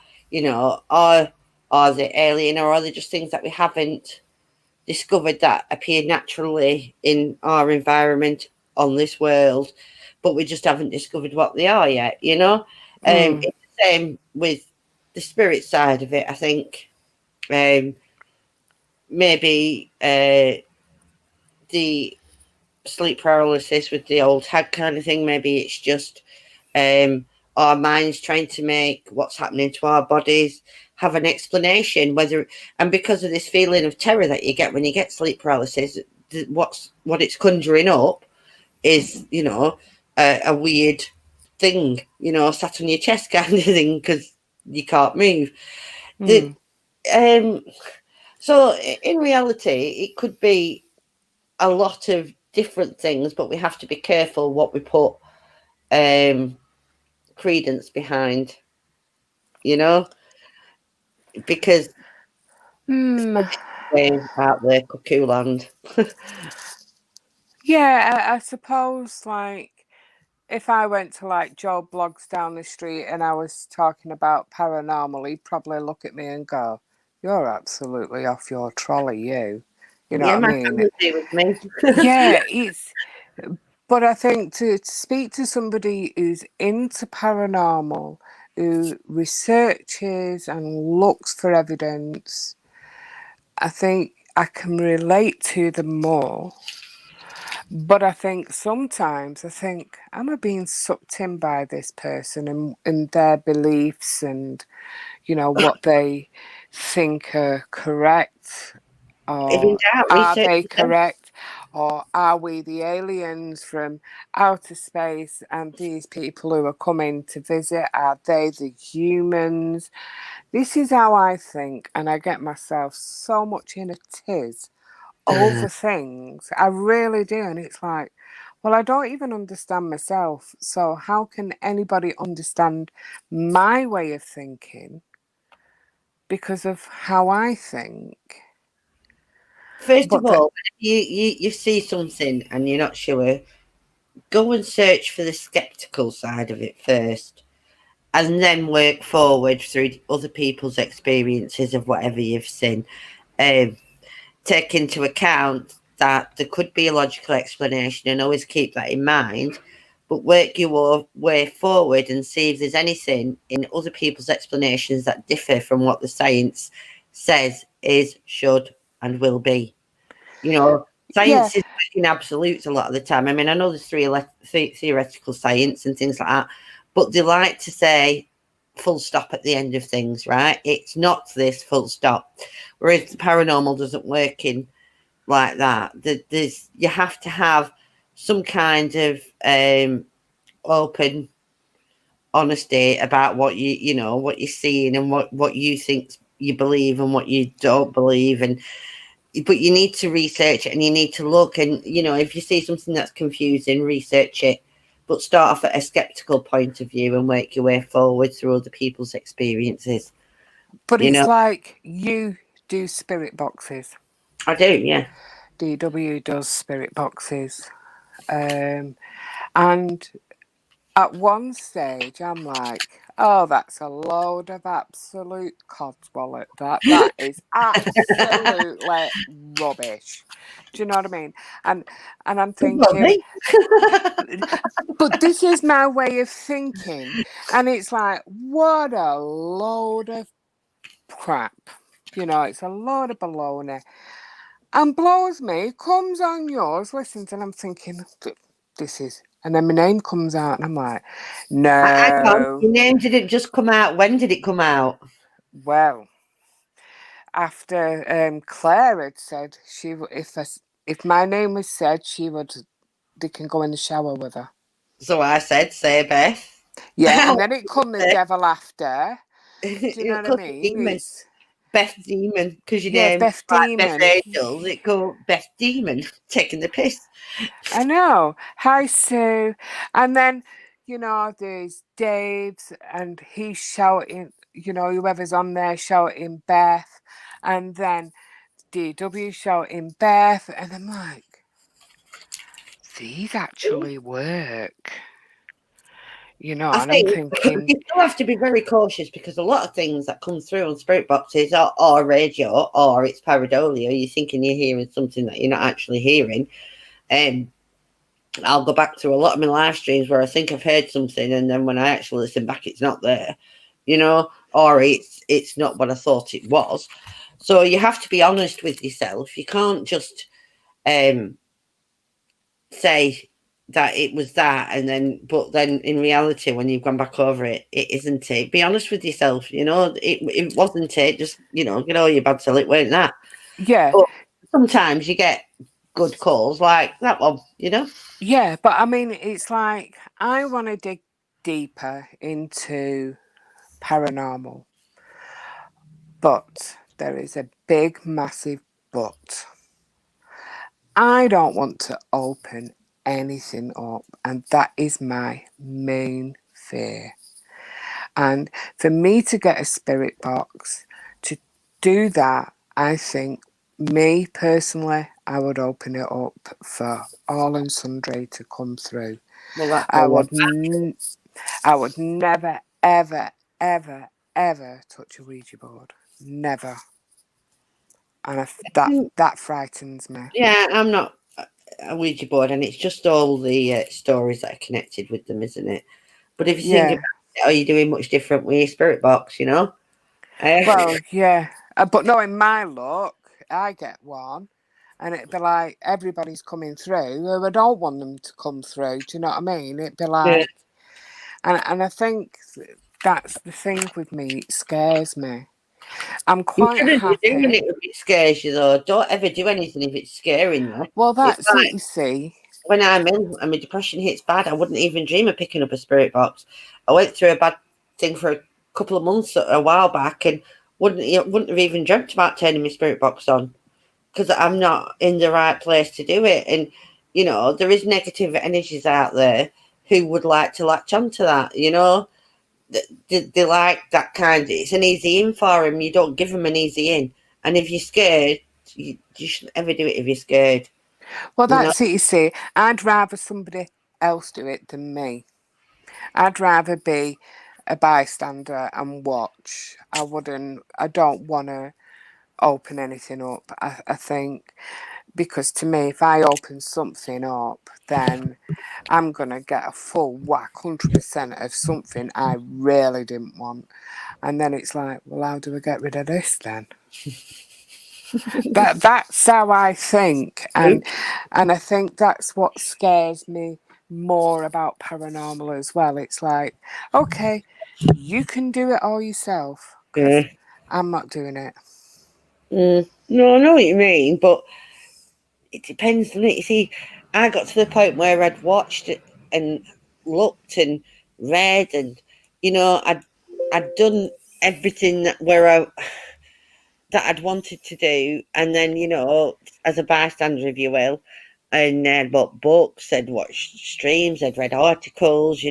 [SPEAKER 2] are they alien, or are they just things that we haven't discovered that appear naturally in our environment on this world, but we just haven't discovered what they are yet, It's the same with the spirit side of it, I think. Maybe the sleep paralysis with the old hag kind of thing, maybe it's just our minds trying to make what's happening to our bodies have an explanation, and because of this feeling of terror that you get when you get sleep paralysis, what it's conjuring up is a weird thing, sat on your chest kind of thing, because you can't move. So in reality, it could be a lot of different things, but we have to be careful what we put credence behind, because out there, cuckoo land.
[SPEAKER 1] yeah, I suppose like if I went to like Joe Blogs down the street and I was talking about paranormal, he'd probably look at me and go, "You're absolutely off your trolley, you." You know
[SPEAKER 2] Yeah,
[SPEAKER 1] what I
[SPEAKER 2] my
[SPEAKER 1] mean?
[SPEAKER 2] family do with me.
[SPEAKER 1] Yeah, but I think to speak to somebody who's into paranormal, who researches and looks for evidence, I think I can relate to them more. But I think sometimes am I being sucked in by this person and their beliefs and, what they think are correct?
[SPEAKER 2] If in
[SPEAKER 1] Or
[SPEAKER 2] doubt,
[SPEAKER 1] are
[SPEAKER 2] research
[SPEAKER 1] they
[SPEAKER 2] them.
[SPEAKER 1] correct? Or are we the aliens from outer space and these people who are coming to visit, are they the humans? This is how I think, and I get myself so much in a tiz over things. I really do. And it's like, well, I don't even understand myself. So how can anybody understand my way of thinking because of how I think?
[SPEAKER 2] First
[SPEAKER 1] But
[SPEAKER 2] of all, you see something and you're not sure, go and search for the skeptical side of it first, and then work forward through other people's experiences of whatever you've seen. Um, Take into account that there could be a logical explanation, and always keep that in mind. But work your way forward and see if there's anything in other people's explanations that differ from what the science says is, should, and will be. You know,
[SPEAKER 1] yeah,
[SPEAKER 2] science is in absolutes a lot of the time. I mean, I know there's theoretical science and things like that, but they like to say full stop at the end of things, right? It's not this, full stop. Whereas the paranormal doesn't work in like that. There's you have to have some kind of open honesty about what you know what you're seeing and what you think you believe and what you don't believe, and but you need to research it and you need to look, and you know, if you see something that's confusing, research it, but start off at a skeptical point of view and work your way forward through other people's experiences.
[SPEAKER 1] but
[SPEAKER 2] You
[SPEAKER 1] it's
[SPEAKER 2] know,
[SPEAKER 1] like you do spirit boxes.
[SPEAKER 2] I do, yeah.
[SPEAKER 1] DW does spirit boxes. And at one stage, I'm like, oh, that's a load of absolute codswallop. That is absolutely rubbish. Do you know what I mean? And I'm thinking, but this is my way of thinking, and it's like, what a load of crap. You know, it's a load of baloney. And blows me, comes on yours, listens, and I'm thinking, this is. And then my name comes out, and I'm like,
[SPEAKER 2] Hang on,
[SPEAKER 1] no.
[SPEAKER 2] your name didn't just come out. When did it come out?
[SPEAKER 1] Well, after Claire had said if my name was said, they can go in the shower with her.
[SPEAKER 2] So I said, say Beth.
[SPEAKER 1] Yeah, and then it come the devil after. Do you know what I mean?
[SPEAKER 2] Demon.
[SPEAKER 1] It's
[SPEAKER 2] Beth Demon, because your
[SPEAKER 1] yeah,
[SPEAKER 2] name's
[SPEAKER 1] Beth
[SPEAKER 2] like Beth
[SPEAKER 1] Demon.
[SPEAKER 2] Angels, it go Beth Demon, taking the piss.
[SPEAKER 1] I know. Hi, Sue. And then, you know, there's Dave's and he's shouting, you know, whoever's on there shouting Beth. And then DW shouting Beth. And I'm like, these actually work. You know,
[SPEAKER 2] I
[SPEAKER 1] and I'm
[SPEAKER 2] think
[SPEAKER 1] thinking,
[SPEAKER 2] you still have to be very cautious because a lot of things that come through on spirit boxes are radio or it's pareidolia. You're thinking you're hearing something that you're not actually hearing. I'll go back to a lot of my live streams where I think I've heard something, and then when I actually listen back, it's not there, you know, or it's not what I thought it was. So you have to be honest with yourself. You can't just say that it was that, and then but then in reality, when you've gone back over it, it isn't it. Be honest with yourself. You know, it wasn't it. Just get all your bad self. It weren't that.
[SPEAKER 1] yeah,
[SPEAKER 2] But sometimes you get good calls like that one. You know.
[SPEAKER 1] yeah. But I mean, it's like I want to dig deeper into paranormal. But there is a big, massive but. I don't want to open anything up, and that is my main fear. And for me to get a spirit box, to do that, I think me personally, I would open it up for all and sundry to come through.
[SPEAKER 2] Well, that's
[SPEAKER 1] I
[SPEAKER 2] all.
[SPEAKER 1] I would never, ever, ever, ever touch a Ouija board. Never. And that frightens me.
[SPEAKER 2] Yeah, I'm not a Ouija board, and it's just all the stories that are connected with them, isn't it? But if you think
[SPEAKER 1] Yeah.
[SPEAKER 2] about it, are you doing much different with your spirit box? You know.
[SPEAKER 1] Well, yeah. But knowing my luck, I get one, and it'd be like everybody's coming through. I don't want them to come through. Do you know what I mean? It'd be like, and I think that's the thing with me. It scares me. I'm
[SPEAKER 2] You
[SPEAKER 1] quite
[SPEAKER 2] shouldn't be doing
[SPEAKER 1] happy.
[SPEAKER 2] it if it scares you, though. Don't ever do anything if it's scaring you.
[SPEAKER 1] Well,
[SPEAKER 2] It's
[SPEAKER 1] that's it.
[SPEAKER 2] like
[SPEAKER 1] You see.
[SPEAKER 2] when I'm ill and my depression hits bad, I wouldn't even dream of picking up a spirit box. I went through a bad thing for a couple of months a while back, and wouldn't have even dreamt about turning my spirit box on because I'm not in the right place to do it. And there is negative energies out there who would like to latch onto that. They like that kind. It's an easy in for them. You don't give them an easy in, and if you're scared, you shouldn't ever do it if you're scared.
[SPEAKER 1] Well,
[SPEAKER 2] You know?
[SPEAKER 1] that's it, you see. I'd rather somebody else do it than me. I'd rather be a bystander and watch. I don't want to open anything up. I think because to me, if I open something up, then I'm going to get a full whack, 100% of something I really didn't want. And then it's like, well, how do we get rid of this then? That's how I think. And I think that's what scares me more about paranormal as well. It's like, okay, you can do it all yourself because
[SPEAKER 2] Yeah.
[SPEAKER 1] I'm not doing it.
[SPEAKER 2] No, I know what you mean, but it depends, doesn't it? You see, I got to the point where I'd watched it and looked and read, and I'd done everything that I'd wanted to do, and then as a bystander, if you will, and I'd bought books, I'd watched streams, I'd read articles,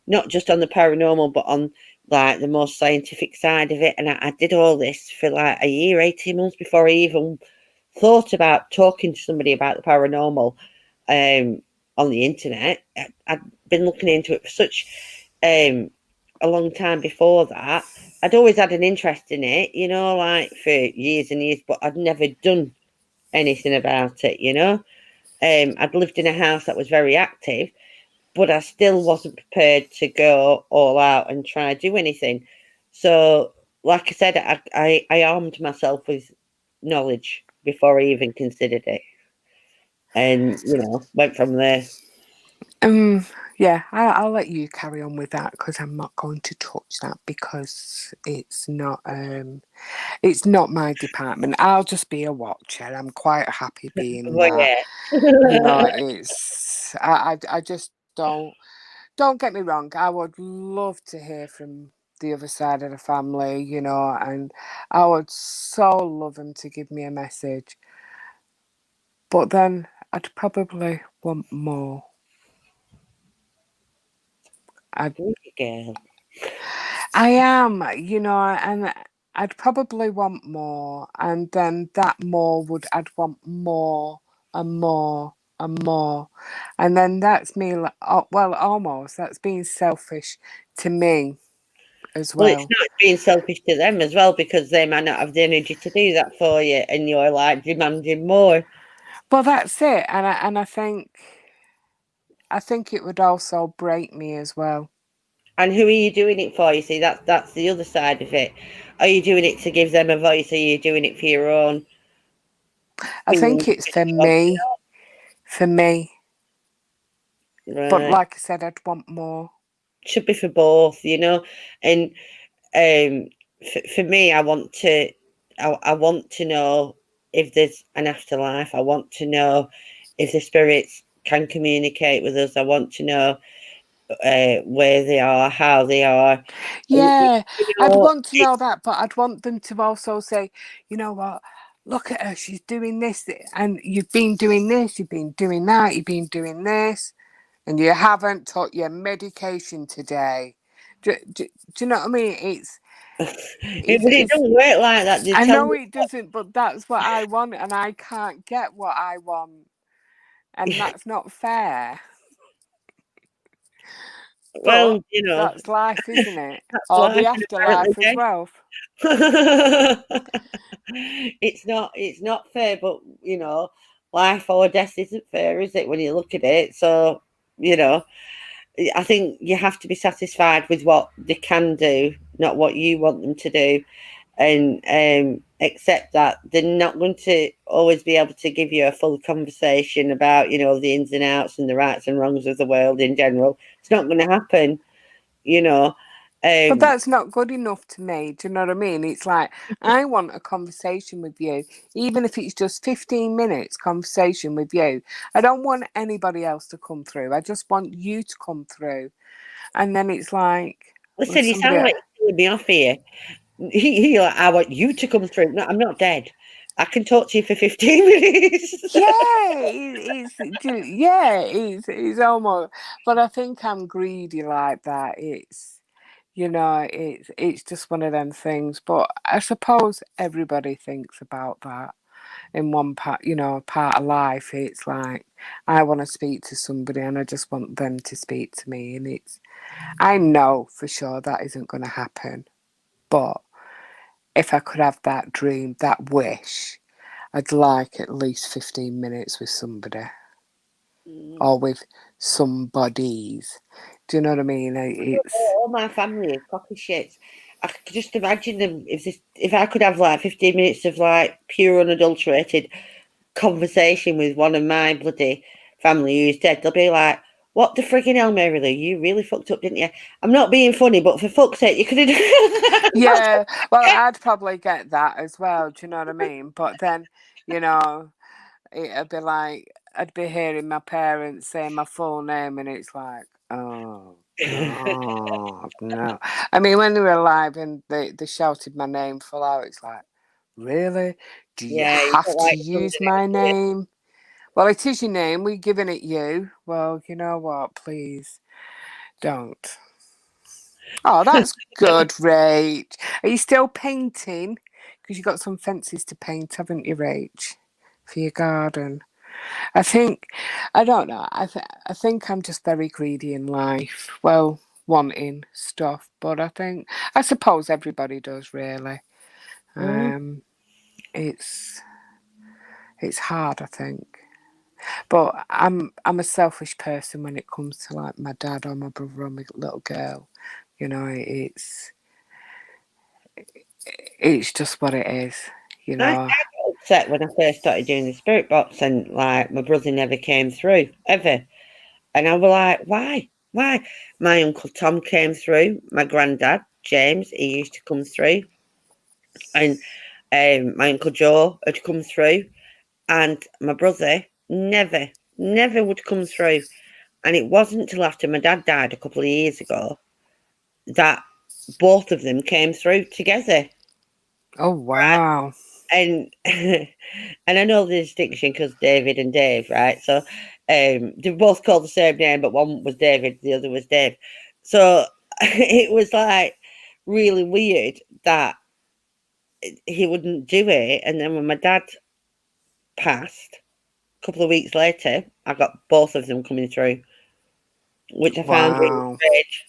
[SPEAKER 2] not just on the paranormal, but on like the more scientific side of it, and I did all this for like a year, 18 months before I even thought about talking to somebody about the paranormal on the internet. I'd been looking into it for such a long time before that. I'd always had an interest in it, like for years and years, but I'd never done anything about it, I'd lived in a house that was very active, but I still wasn't prepared to go all out and try to do anything. So, like I said, I armed myself with knowledge before I even considered it, and went from there.
[SPEAKER 1] Yeah, I'll let you carry on with that because I'm not going to touch that because it's not my department. I'll just be a watcher. I'm quite happy being
[SPEAKER 2] Well,
[SPEAKER 1] that.
[SPEAKER 2] yeah.
[SPEAKER 1] It's I just don't get me wrong. I would love to hear from the other side of the family, and I would so love them to give me a message. But then I'd probably want more. I'd
[SPEAKER 2] Good girl.
[SPEAKER 1] I am, and I'd probably want more, and then that more I'd want more and more and more, and then that's me, well, almost, that's being selfish to me as
[SPEAKER 2] Well, it's
[SPEAKER 1] well.
[SPEAKER 2] not being selfish to them as well, because they might not have the energy to do that for you, and you're like demanding more.
[SPEAKER 1] Well, that's it, and I think it would also break me as well.
[SPEAKER 2] And who are you doing it for? You see, that's the other side of it. Are you doing it to give them a voice? Are you doing it for your own
[SPEAKER 1] I think
[SPEAKER 2] opinion?
[SPEAKER 1] it's for me, but
[SPEAKER 2] Right.
[SPEAKER 1] like I said, I'd want more.
[SPEAKER 2] Should be for both, And for me, I want to know if there's an afterlife. I want to know if the spirits can communicate with us. I want to know where they are, how they are. And,
[SPEAKER 1] Yeah,
[SPEAKER 2] you
[SPEAKER 1] I'd
[SPEAKER 2] know,
[SPEAKER 1] want to know that, but I'd want them to also say, you know what, look at her, she's doing this, and you've been doing this, you've been doing that, you've been doing this, and you haven't took your medication today. Do you know what I mean?
[SPEAKER 2] it
[SPEAKER 1] It's
[SPEAKER 2] doesn't work like that. They
[SPEAKER 1] I
[SPEAKER 2] tell
[SPEAKER 1] know
[SPEAKER 2] me,
[SPEAKER 1] it doesn't, but that's what I want, and I can't get what I want, and that's not fair. But
[SPEAKER 2] well,
[SPEAKER 1] that's life, isn't it?
[SPEAKER 2] that's
[SPEAKER 1] Or the
[SPEAKER 2] life, and apparently
[SPEAKER 1] afterlife as well.
[SPEAKER 2] it's not fair, but life or death isn't fair, is it, when you look at it? So, you know, I think you have to be satisfied with what they can do, not what you want them to do, and accept that they're not going to always be able to give you a full conversation about, the ins and outs and the rights and wrongs of the world in general. It's not going to happen, you know.
[SPEAKER 1] But
[SPEAKER 2] Um,
[SPEAKER 1] that's not good enough to me. Do you know what I mean? It's like I want a conversation with you, even if it's just 15 minutes conversation with you. I don't want anybody else to come through. I just want you to come through. And then it's like, well, if
[SPEAKER 2] Listen, you
[SPEAKER 1] somebody,
[SPEAKER 2] sound like you're killing me off here. You're like, I want you to come through. No, I'm not dead. I can talk to you for 15 minutes.
[SPEAKER 1] yeah, it's almost. But I think I'm greedy like that. It's just one of them things. But I suppose everybody thinks about that. in one part, part of life. It's like I want to speak to somebody and I just want them to speak to me. And I know for sure that isn't going to happen. But if I could have that dream, that wish, I'd like at least 15 minutes with somebody or with somebodies. Do you know what I mean? It's
[SPEAKER 2] All my family is cocky shits. I could just imagine them if I could have like 15 minutes of like pure unadulterated conversation with one of my bloody family who's dead, they'll be like, "What the frigging hell, Mary Lou? You really fucked up, didn't you?" I'm not being funny, but for fuck's sake, you could have.
[SPEAKER 1] yeah. Well, I'd probably get that as well. Do you know what I mean? But then, it'd be like I'd be hearing my parents saying my full name, and it's like, oh God, no. I mean, when they were alive and they shouted my name full out, it's like, really? Do you
[SPEAKER 2] Yeah, you
[SPEAKER 1] have
[SPEAKER 2] don't
[SPEAKER 1] to
[SPEAKER 2] like
[SPEAKER 1] use
[SPEAKER 2] something
[SPEAKER 1] my
[SPEAKER 2] else, do you?
[SPEAKER 1] name? Well, it is your name. We're giving it you. Well, you know what? Please don't. Oh, that's good, Rach. Are you still painting? Because you've got some fences to paint, haven't you, Rach, for your garden? I don't know. I think I'm just very greedy in life. Well, wanting stuff, but I suppose everybody does really.
[SPEAKER 2] Mm.
[SPEAKER 1] It's it's hard, I think. But I'm a selfish person when it comes to like my dad or my brother or my little girl. You know, it's just what it is. You
[SPEAKER 2] I
[SPEAKER 1] know.
[SPEAKER 2] got upset when I first started doing the spirit box, and like my brother never came through ever, and I was like, "Why? Why?" My uncle Tom came through. My granddad James, he used to come through, and my uncle Joe had come through, and my brother never would come through. And it wasn't till after my dad died a couple of years ago that both of them came through together.
[SPEAKER 1] Oh wow.
[SPEAKER 2] And and I know the distinction because David and Dave, right? So they're both called the same name, but one was David, the other was Dave. So it was like really weird that he wouldn't do it. And then when my dad passed, a couple of weeks later, I got both of them coming through, which I found really
[SPEAKER 1] Wow.
[SPEAKER 2] strange.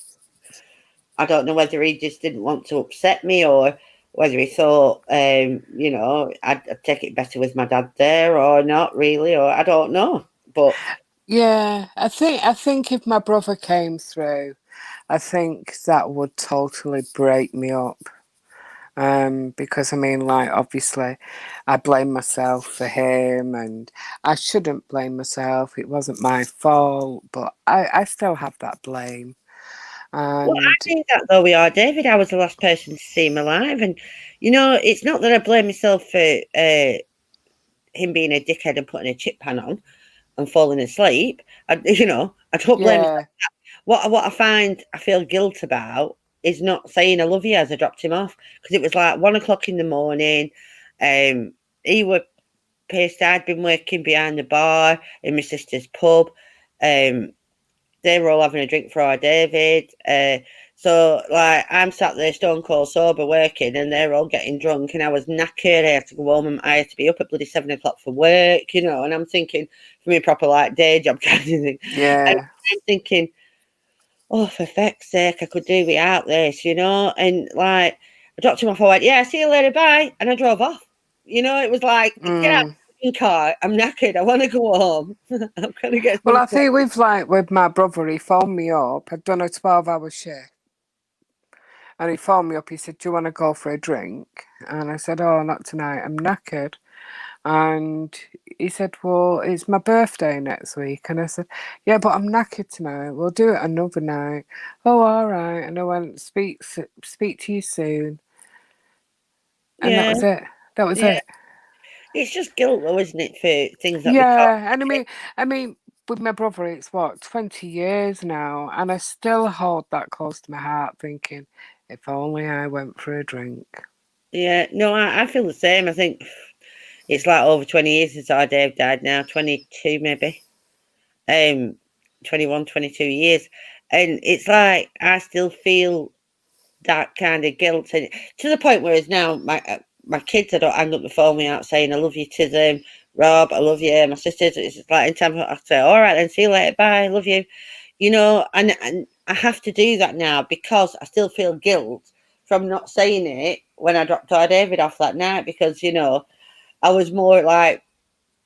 [SPEAKER 2] I don't know whether he just didn't want to upset me or whether he thought, I'd take it better with my dad there or not really, or I don't know. But
[SPEAKER 1] Yeah, I think if my brother came through, I think that would totally break me up. Because I mean, like, obviously, I blame myself for him, and I shouldn't blame myself. It wasn't my fault, but I still have that blame.
[SPEAKER 2] well,
[SPEAKER 1] And
[SPEAKER 2] I do that though we are, David. I was the last person to see him alive, and it's not that I blame myself for him being a dickhead and putting a chip pan on and falling asleep. I don't blame myself.
[SPEAKER 1] yeah,
[SPEAKER 2] What I find I feel guilt about is not saying I love you as I dropped him off because it was like 1 o'clock in the morning. He were pissed. I'd been working behind the bar in my sister's pub. They were all having a drink for our David. So like I'm sat there stone cold sober working, and they're all getting drunk, and I was knackered. I had to go home, and I had to be up at bloody 7 o'clock for work, and I'm thinking for me proper like day job kind of thing, and
[SPEAKER 1] yeah.
[SPEAKER 2] I'm thinking, oh, for feck's sake, I could do without this, and like I dropped him off. I went, yeah, see you later, bye, and I drove off. It was like, get out of the car. I'm knackered. I want to go home. I'm gonna get
[SPEAKER 1] Well,
[SPEAKER 2] some
[SPEAKER 1] I think with my brother, he phoned me up. I'd done a 12-hour shift. And he phoned me up. He said, do you want to go for a drink? And I said, oh, not tonight. I'm knackered. And he said, well, it's my birthday next week. And I said, yeah, but I'm knackered tonight. We'll do it another night. Oh, all right. And I went, speak to you soon. And that
[SPEAKER 2] Yeah,
[SPEAKER 1] was it. That was
[SPEAKER 2] yeah.
[SPEAKER 1] it.
[SPEAKER 2] It's just guilt, though, isn't it, for things that we can't.
[SPEAKER 1] Yeah. And I mean, with my brother, it's what, 20 years now. And I still hold that close to my heart, thinking, if only I went for a drink.
[SPEAKER 2] Yeah, no, I feel the same. I think it's like over 20 years since our Dave died now, 22 maybe, 21, 22 years. And it's like I still feel that kind of guilt, and to the point where it's now my kids, I don't hang up the phone without saying I love you to them. Rob, I love you. My sisters, it's like anytime I say, all right, then see you later, bye, love you. You know, and I have to do that now because I still feel guilt from not saying it when I dropped our David off that night, because, you know, I was more like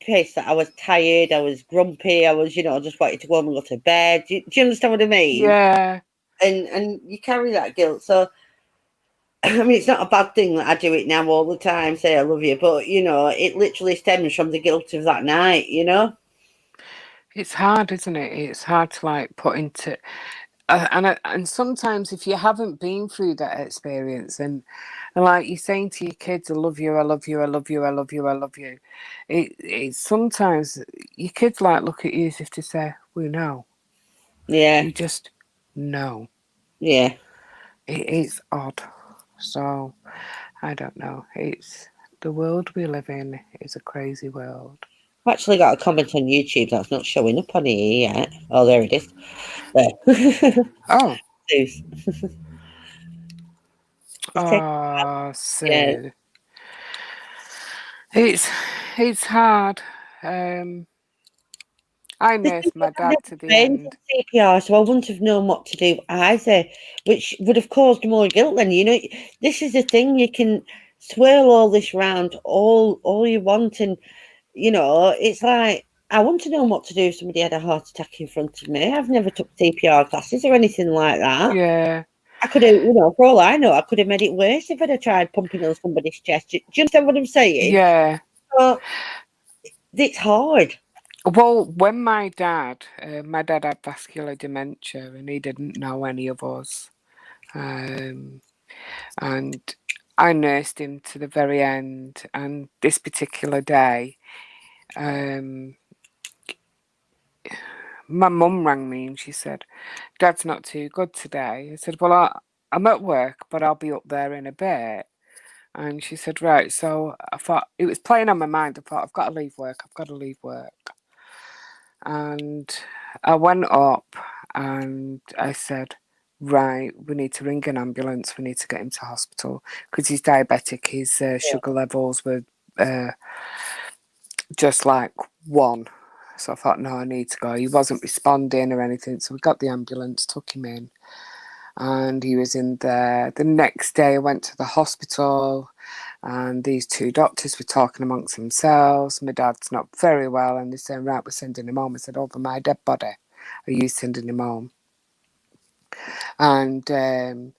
[SPEAKER 2] pissed that I was tired, I was grumpy, I was, you know, just wanted to go home and go to bed. Do you understand what I mean?
[SPEAKER 1] Yeah.
[SPEAKER 2] And you carry that guilt. So I mean, it's not a bad thing that I do it now all the time, say I love you, but you know, it literally stems from the guilt of that night, you know?
[SPEAKER 1] It's hard, isn't it? It's hard to like put into, and sometimes if you haven't been through that experience, and like you're saying to your kids, "I love you, I love you, I love you, I love you, I love you," it's sometimes your kids like look at you as if to say, "We know,"
[SPEAKER 2] Yeah,
[SPEAKER 1] you just know.
[SPEAKER 2] yeah.
[SPEAKER 1] It's odd. So I don't know. It's the world we live in is a crazy world.
[SPEAKER 2] I've actually got a comment on YouTube that's not showing up on here yet. Oh, there it is. There.
[SPEAKER 1] Oh,
[SPEAKER 2] Zeus. He's taking, yeah.
[SPEAKER 1] so it's hard. Um, I nursed my
[SPEAKER 2] I've never
[SPEAKER 1] dad to the
[SPEAKER 2] trained
[SPEAKER 1] end.
[SPEAKER 2] for CPR, so I wouldn't have known what to do either, which would have caused more guilt then. You know, this is the thing, you can swirl all this round all you want, and you know, it's like I want to know what to do if somebody had a heart attack in front of me. I've never took CPR classes or anything like that.
[SPEAKER 1] Yeah,
[SPEAKER 2] I could have, you know, for all I know, I could have made it worse if I'd have tried pumping on somebody's chest. Do you understand what I'm saying?
[SPEAKER 1] yeah.
[SPEAKER 2] So it's hard.
[SPEAKER 1] Well, when my dad had vascular dementia, and he didn't know any of us. Um, and I nursed him to the very end. And this particular day, um, my mum rang me and she said, "Dad's not too good today." I said, "Well, I'm at work, but I'll be up there in a bit." And she said, "Right." So I thought it was playing on my mind. I thought, I've got to leave work. I've got to leave work. And I went up and I said, "Right, we need to ring an ambulance. We need to get him to hospital because he's diabetic. His
[SPEAKER 2] Yeah.
[SPEAKER 1] sugar levels were uh, just like one." So I thought, no, I need to go. He wasn't responding or anything. So we got the ambulance, took him in, and he was in there. The next day, I went to the hospital, and these two doctors were talking amongst themselves. My dad's not very well, and they're saying, "Right, we're sending him home." I said, "Over my dead body, are you sending him home?" And they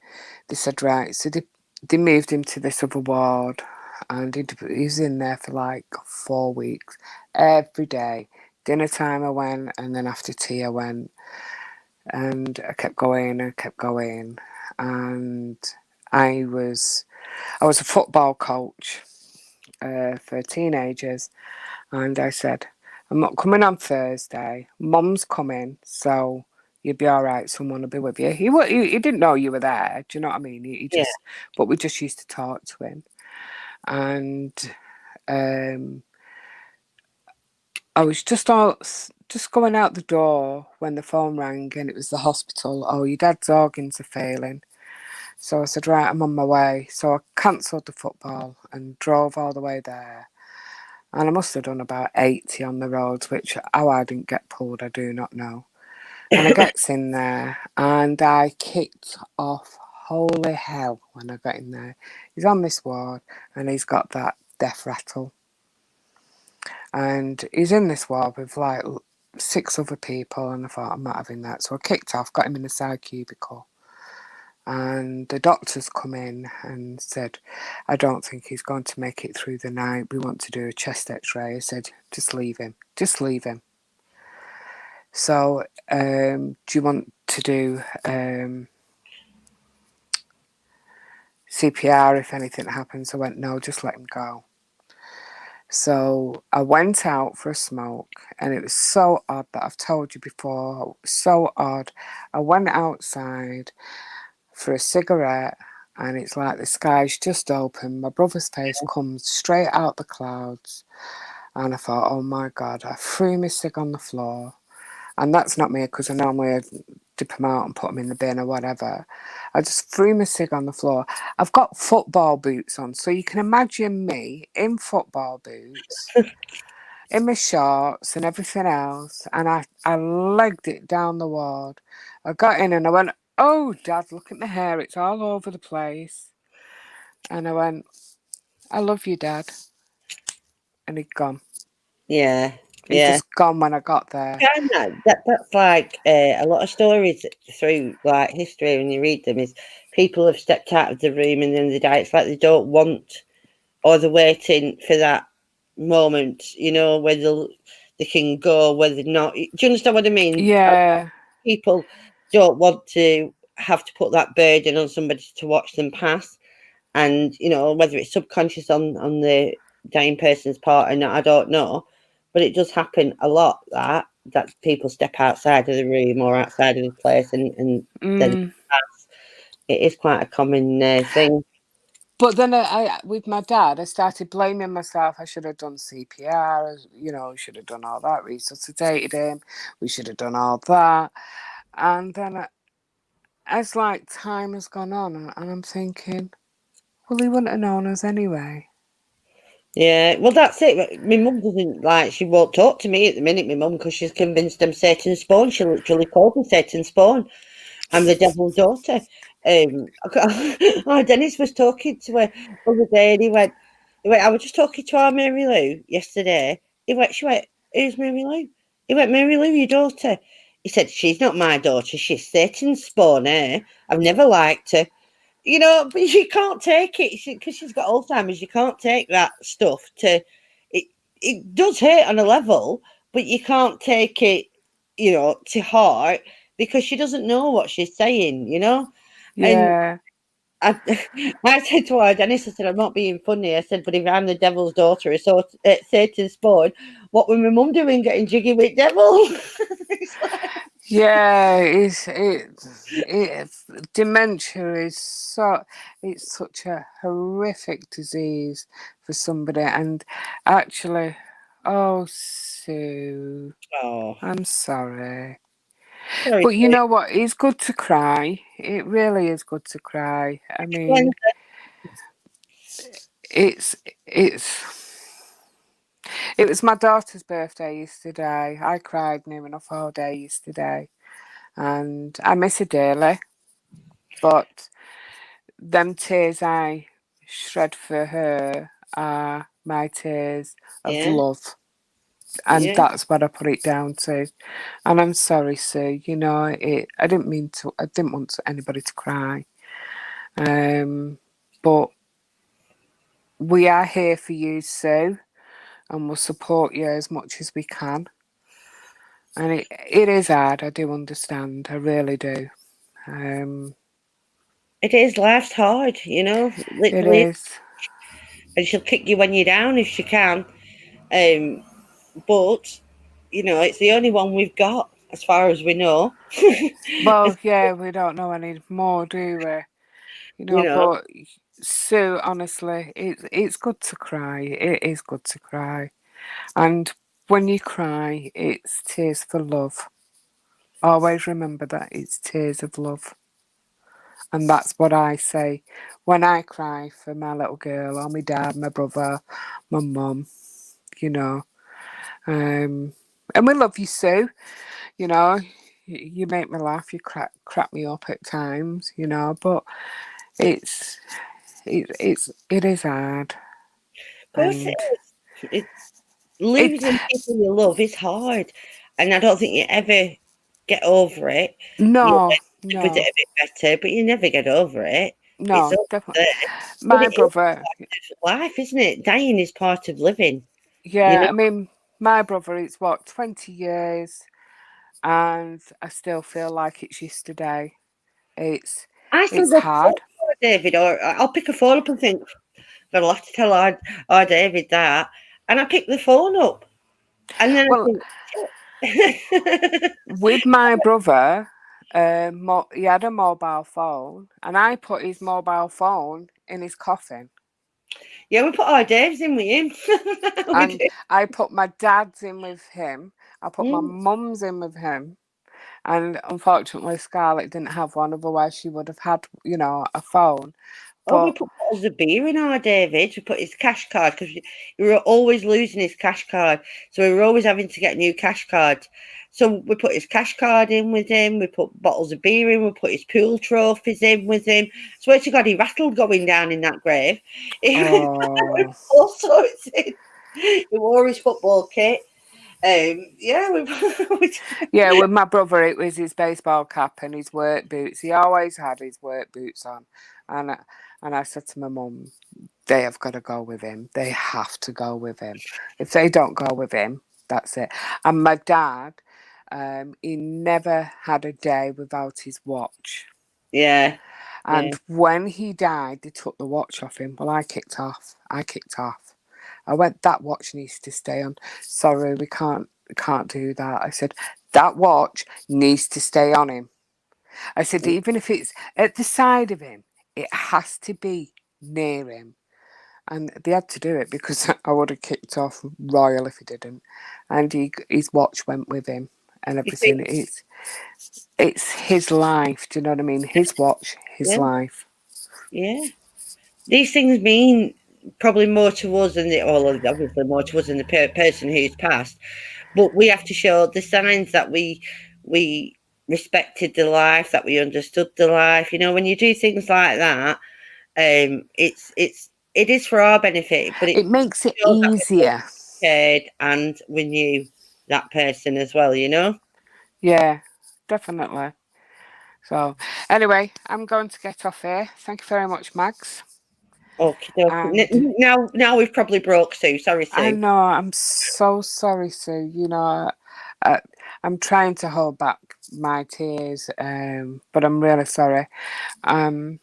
[SPEAKER 1] said, "Right." So they moved him to this other ward, and he was in there for like 4 weeks. Every day, dinner time I went, and then after tea I went, and I kept going and kept going. And I was I was a football coach for teenagers, and I said, "I'm not coming on Thursday. Mum's coming, so you'll be all right. Someone will be with you." He didn't know you were there. Do you know what I mean? He
[SPEAKER 2] Yeah.
[SPEAKER 1] just, but we just used to talk to him, and um, I was just going out the door when the phone rang, and it was the hospital. "Oh, your dad's organs are failing." So I said, "Right, I'm on my way." So I cancelled the football and drove all the way there. And I must have done about 80 on the roads, which how I didn't get pulled, I do not know. And I gets in there and I kicked off holy hell when I got in there. He's on this ward and he's got that death rattle. And he's in this ward with like 6 other people, and I thought, I'm not having that. So I kicked off, got him in the side cubicle. And the doctors come in and said, "I don't think he's going to make it through the night. We want to do a chest x-ray." I said, "Just leave him. Just leave him." So, do you want to do CPR if anything happens? I went, "No, just let him go." So I went out for a smoke, and it was so odd that I've told you before. So odd. I went outside for a cigarette, and it's like the sky's just open. My brother's face comes straight out the clouds, and I thought, oh my God, I threw my cig on the floor. And that's not me because I normally dip them out and put them in the bin or whatever. I just threw my cig on the floor. I've got football boots on, so you can imagine me in football boots, in my shorts and everything else, and I legged it down the ward. I got in and I went, "Oh, Dad, look at my hair. It's all over the place." And I went, "I love you, Dad." And he'd gone.
[SPEAKER 2] Yeah.
[SPEAKER 1] He'd
[SPEAKER 2] Yeah.
[SPEAKER 1] just gone when I got there.
[SPEAKER 2] That's like a lot of stories through like history when you read them is people have stepped out of the room and then they die. It's like they don't want or they're waiting for that moment, you know, whether they can go, whether not. Do you understand what I mean?
[SPEAKER 1] Yeah.
[SPEAKER 2] People don't want to have to put that burden on somebody to watch them pass. And, you know, whether it's subconscious on the dying person's part or not, I don't know. But it does happen a lot that people step outside of the room or outside of the place and then
[SPEAKER 1] Mm.
[SPEAKER 2] pass. It is quite a common thing.
[SPEAKER 1] But then with my dad, I started blaming myself. I should have done CPR, you know, should have done all that, resuscitated him. We should have done all that. And then as like time has gone on, and I'm thinking, well, he wouldn't have known us anyway.
[SPEAKER 2] Yeah, well, that's it. My mum doesn't like, she won't talk to me at the minute, my mum, because she's convinced I'm Satan's spawn. She literally called me Satan's spawn. I'm the devil's daughter. Oh, Dennis was talking to her the other day and he went, I was just talking to our Mary Lou yesterday. She went, who's Mary Lou? He went, Mary Lou, your daughter. He said, she's not my daughter, she's Satan's spawn, eh? I've never liked her. You know, but she can't take it because she's got Alzheimer's. You can't take that stuff to it. It does hurt on a level, but you can't take it, you know, to heart because she doesn't know what she's saying. You know, and
[SPEAKER 1] Yeah.
[SPEAKER 2] I, I said to her, Dennis, I said, I'm not being funny. I said, but if I'm the devil's daughter, so Satan's spawn, what were my mum doing getting jiggy with devil?
[SPEAKER 1] Yeah, dementia is it's such a horrific disease for somebody, and actually, oh, Sue,
[SPEAKER 2] Oh,
[SPEAKER 1] I'm sorry,
[SPEAKER 2] sorry.
[SPEAKER 1] but you know what? It's good to cry. It really is good to cry. I mean, it's it was my daughter's birthday yesterday. I cried near enough all day yesterday, and I miss her dearly, but them tears I shred for her are my tears of
[SPEAKER 2] Yeah,
[SPEAKER 1] love. And
[SPEAKER 2] yeah.
[SPEAKER 1] that's what I put it down to. And I'm sorry, Sue. You know, I didn't mean to. I didn't want anybody to cry. But we are here for you, Sue, and we'll support you as much as we can. And it is hard. I do understand. I really do.
[SPEAKER 2] It is. Life's hard, you know,
[SPEAKER 1] It
[SPEAKER 2] literally.
[SPEAKER 1] is.
[SPEAKER 2] And she'll kick you when you're down if she can. Um, but you know, it's the only one we've got as far as we know.
[SPEAKER 1] Well, yeah, we don't know any more, do we? You
[SPEAKER 2] You
[SPEAKER 1] know,
[SPEAKER 2] know,
[SPEAKER 1] but Sue, honestly, it's good to cry. It is good to cry. And when you cry, it's tears for love. Always remember that it's tears of love. And that's what I say when I cry for my little girl or my dad, my brother, my mum, you know. And we love you, Sue. You know, you make me laugh, you crack me up at times, you know, but it's it is hard.
[SPEAKER 2] of course it
[SPEAKER 1] And
[SPEAKER 2] is. It,
[SPEAKER 1] it
[SPEAKER 2] losing people you love is hard, and I don't think you ever get over it. You
[SPEAKER 1] no,
[SPEAKER 2] live with it
[SPEAKER 1] no,
[SPEAKER 2] a bit better, but you never get over it. It's
[SPEAKER 1] no,
[SPEAKER 2] all
[SPEAKER 1] definitely.
[SPEAKER 2] there. But
[SPEAKER 1] My
[SPEAKER 2] it is
[SPEAKER 1] brother,
[SPEAKER 2] life, isn't it? Dying is part of living. You
[SPEAKER 1] yeah,
[SPEAKER 2] know,
[SPEAKER 1] I mean, my brother, it's what, 20 years, and I still feel like it's yesterday. It's
[SPEAKER 2] I still
[SPEAKER 1] it's
[SPEAKER 2] go to phone
[SPEAKER 1] hard.
[SPEAKER 2] call David, or I'll pick a phone up and think, but I'll have to tell our David that. And I pick the phone up. And then I
[SPEAKER 1] Well,
[SPEAKER 2] think, shit.
[SPEAKER 1] with my brother, he had a mobile phone, and I put his mobile phone in his coffin,
[SPEAKER 2] Yeah, we put our Daves in with him. We
[SPEAKER 1] and
[SPEAKER 2] do.
[SPEAKER 1] I put my dad's in with him. I put my
[SPEAKER 2] Mm.
[SPEAKER 1] mum's in with him, And unfortunately, Scarlett didn't have one. Otherwise, she would have had, a phone.
[SPEAKER 2] Oh, we
[SPEAKER 1] But
[SPEAKER 2] put bottles of beer in our David. We put his cash card because we were always losing his cash card. So we were always having to get new cash cards. So we put his cash card in with him. We put bottles of beer in. We put his pool trophies in with him. Swear to God, he rattled going down in that grave. He
[SPEAKER 1] oh,
[SPEAKER 2] all sorts in. He wore his football kit. Yeah,
[SPEAKER 1] yeah, with my brother, it was his baseball cap and his work boots. He always had his work boots on, and I said to my mum, they have got to go with him. They have to go with him. If they don't go with him, that's it. And my dad, he never had a day without his watch.
[SPEAKER 2] yeah.
[SPEAKER 1] And when he died, they took the watch off him. Well, I kicked off. I went, that watch needs to stay on. Sorry, we can't do that. I said, that watch needs to stay on him. I said, even if it's at the side of him, it has to be near him. And they had to do it because I would have kicked off royal if he didn't. And his watch went with him and everything. It's his life. Do you know what I mean? His watch, his life.
[SPEAKER 2] Yeah. These things mean probably more to us than obviously more to us than the person who's passed. But we have to show the signs that we respected the life, that we understood the life. When you do things like that, it is for our benefit, but
[SPEAKER 1] it makes it easier.
[SPEAKER 2] And we knew that person as well.
[SPEAKER 1] Yeah, definitely. So anyway, I'm going to get off here. Thank you very much, Mags.
[SPEAKER 2] Okay. Now we've probably broke Sue. Sorry, Sue.
[SPEAKER 1] I know. I'm so sorry, Sue. I'm trying to hold back my tears, but I'm really sorry. I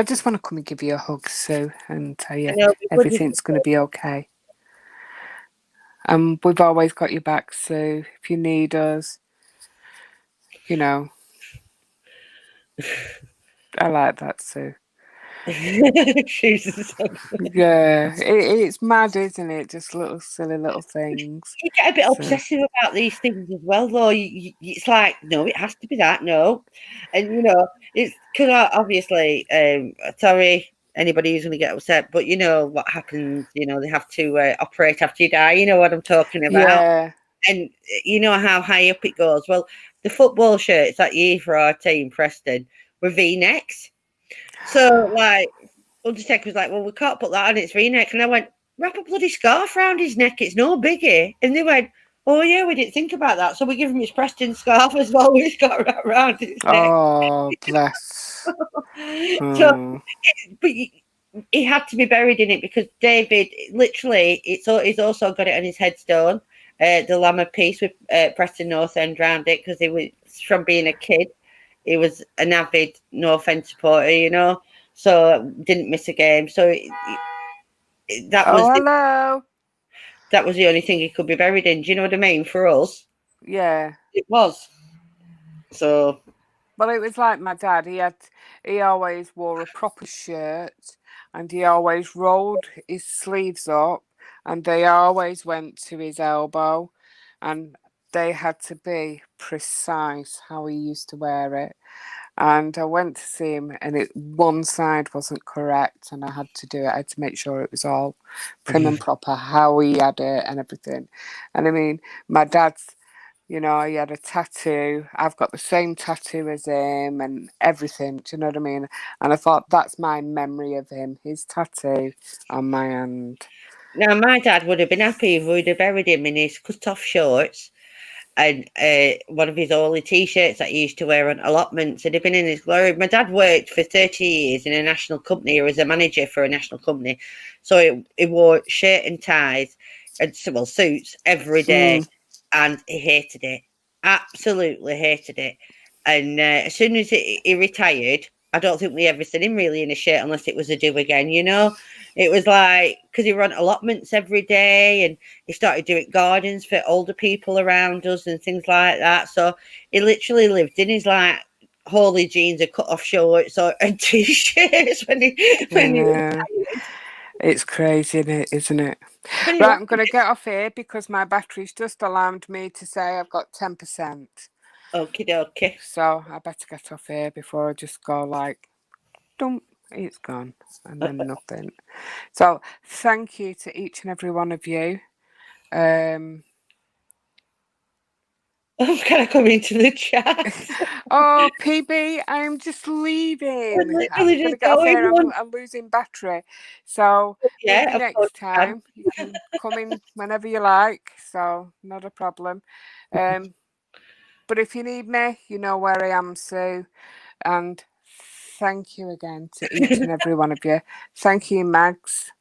[SPEAKER 1] just want to come and give you a hug, Sue, and tell you everything's going to be okay. We've always got your back, Sue. If you need us, I like that, Sue. Yeah, it's mad, isn't it? Just little silly little things.
[SPEAKER 2] You get a bit obsessive about these things as well, though. It's like, no, it has to be that, no, and it's because obviously, sorry, anybody who's going to get upset, but what happens. They have to operate after you die. You know what I'm talking about.
[SPEAKER 1] Yeah.
[SPEAKER 2] And you know how high up it goes. Well, the football shirts that year for our team, Preston, were V-necks. So, like, Undertaker was like, well, we can't put that on, it's V-neck. And I went, wrap a bloody scarf around his neck, it's no biggie. And they went, oh, yeah, we didn't think about that. So we give him his Preston scarf as well. We just got around his neck.
[SPEAKER 1] Oh, bless.
[SPEAKER 2] So, but he had to be buried in it because David, literally, he's also got it on his headstone. The Llama piece with Preston North End round it because he was, from being a kid, he was an avid North End supporter, so didn't miss a game. So that was
[SPEAKER 1] hello.
[SPEAKER 2] That was the only thing he could be buried in. Do you know what I mean? For us,
[SPEAKER 1] yeah,
[SPEAKER 2] it was. So,
[SPEAKER 1] well, it was like my dad. He always wore a proper shirt, and he always rolled his sleeves up, and they always went to his elbow, and they had to be precise how he used to wear it. And I went to see him, and one side wasn't correct, and I had to do it. I had to make sure it was all prim and proper, how he had it and everything. And I mean, my dad's, he had a tattoo. I've got the same tattoo as him and everything. Do you know what I mean? And I thought that's my memory of him, his tattoo on my hand.
[SPEAKER 2] Now, my dad would have been happy if we'd have buried him in his cut-off shorts and one of his early T-shirts that he used to wear on allotments. Had been in his glory. My dad worked for 30 years in a national company. He was a manager for a national company. So he wore shirt and ties and suits every day. And he hated it. Absolutely hated it. And as soon as he retired, I don't think we ever seen him really in a shirt unless it was a do again, It was like, because he ran allotments every day and he started doing gardens for older people around us and things like that. So he literally lived in his like holy jeans and cut off shorts and t-shirts when he retired.
[SPEAKER 1] It's crazy, isn't it?
[SPEAKER 2] Pretty
[SPEAKER 1] Right,
[SPEAKER 2] much.
[SPEAKER 1] I'm going to get off here because my battery's just alarmed me to say I've got 10%.
[SPEAKER 2] Okie dokie.
[SPEAKER 1] So I better get off here before I just go like, dump, it's gone, and then nothing. So thank you to each and every one of you.
[SPEAKER 2] I'm kind of coming to the chat.
[SPEAKER 1] Oh, PB, I'm just leaving.
[SPEAKER 2] I'm
[SPEAKER 1] I'm
[SPEAKER 2] literally
[SPEAKER 1] going to
[SPEAKER 2] just
[SPEAKER 1] get off
[SPEAKER 2] going
[SPEAKER 1] here.
[SPEAKER 2] on.
[SPEAKER 1] I'm losing battery. So maybe
[SPEAKER 2] Yeah, of course
[SPEAKER 1] next
[SPEAKER 2] you can.
[SPEAKER 1] time you can come in whenever you like. So not a problem. But if you need me, you know where I am, Sue. And thank you again to each and every one of you. Thank you, Mags.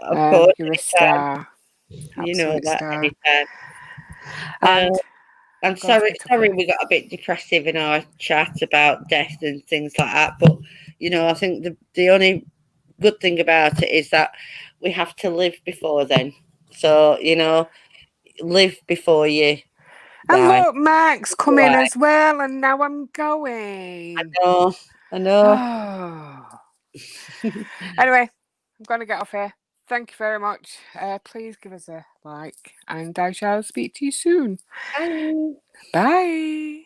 [SPEAKER 2] Of course,
[SPEAKER 1] You're a
[SPEAKER 2] anytime.
[SPEAKER 1] star.
[SPEAKER 2] You know
[SPEAKER 1] Absolute
[SPEAKER 2] that
[SPEAKER 1] star.
[SPEAKER 2] anytime.
[SPEAKER 1] And
[SPEAKER 2] I'm
[SPEAKER 1] going to
[SPEAKER 2] sorry,
[SPEAKER 1] get up here.
[SPEAKER 2] we got a bit depressive in our chat about death and things like that. But I think the only good thing about it is that we have to live before then. So live before you
[SPEAKER 1] And
[SPEAKER 2] die.
[SPEAKER 1] look, Max come in
[SPEAKER 2] Right.
[SPEAKER 1] as well, and now I'm
[SPEAKER 2] I
[SPEAKER 1] going.
[SPEAKER 2] know.
[SPEAKER 1] Oh. Anyway, I'm going to get off here. Thank you very much. Please give us a like, and I shall speak to you soon.
[SPEAKER 2] Bye.
[SPEAKER 1] Bye.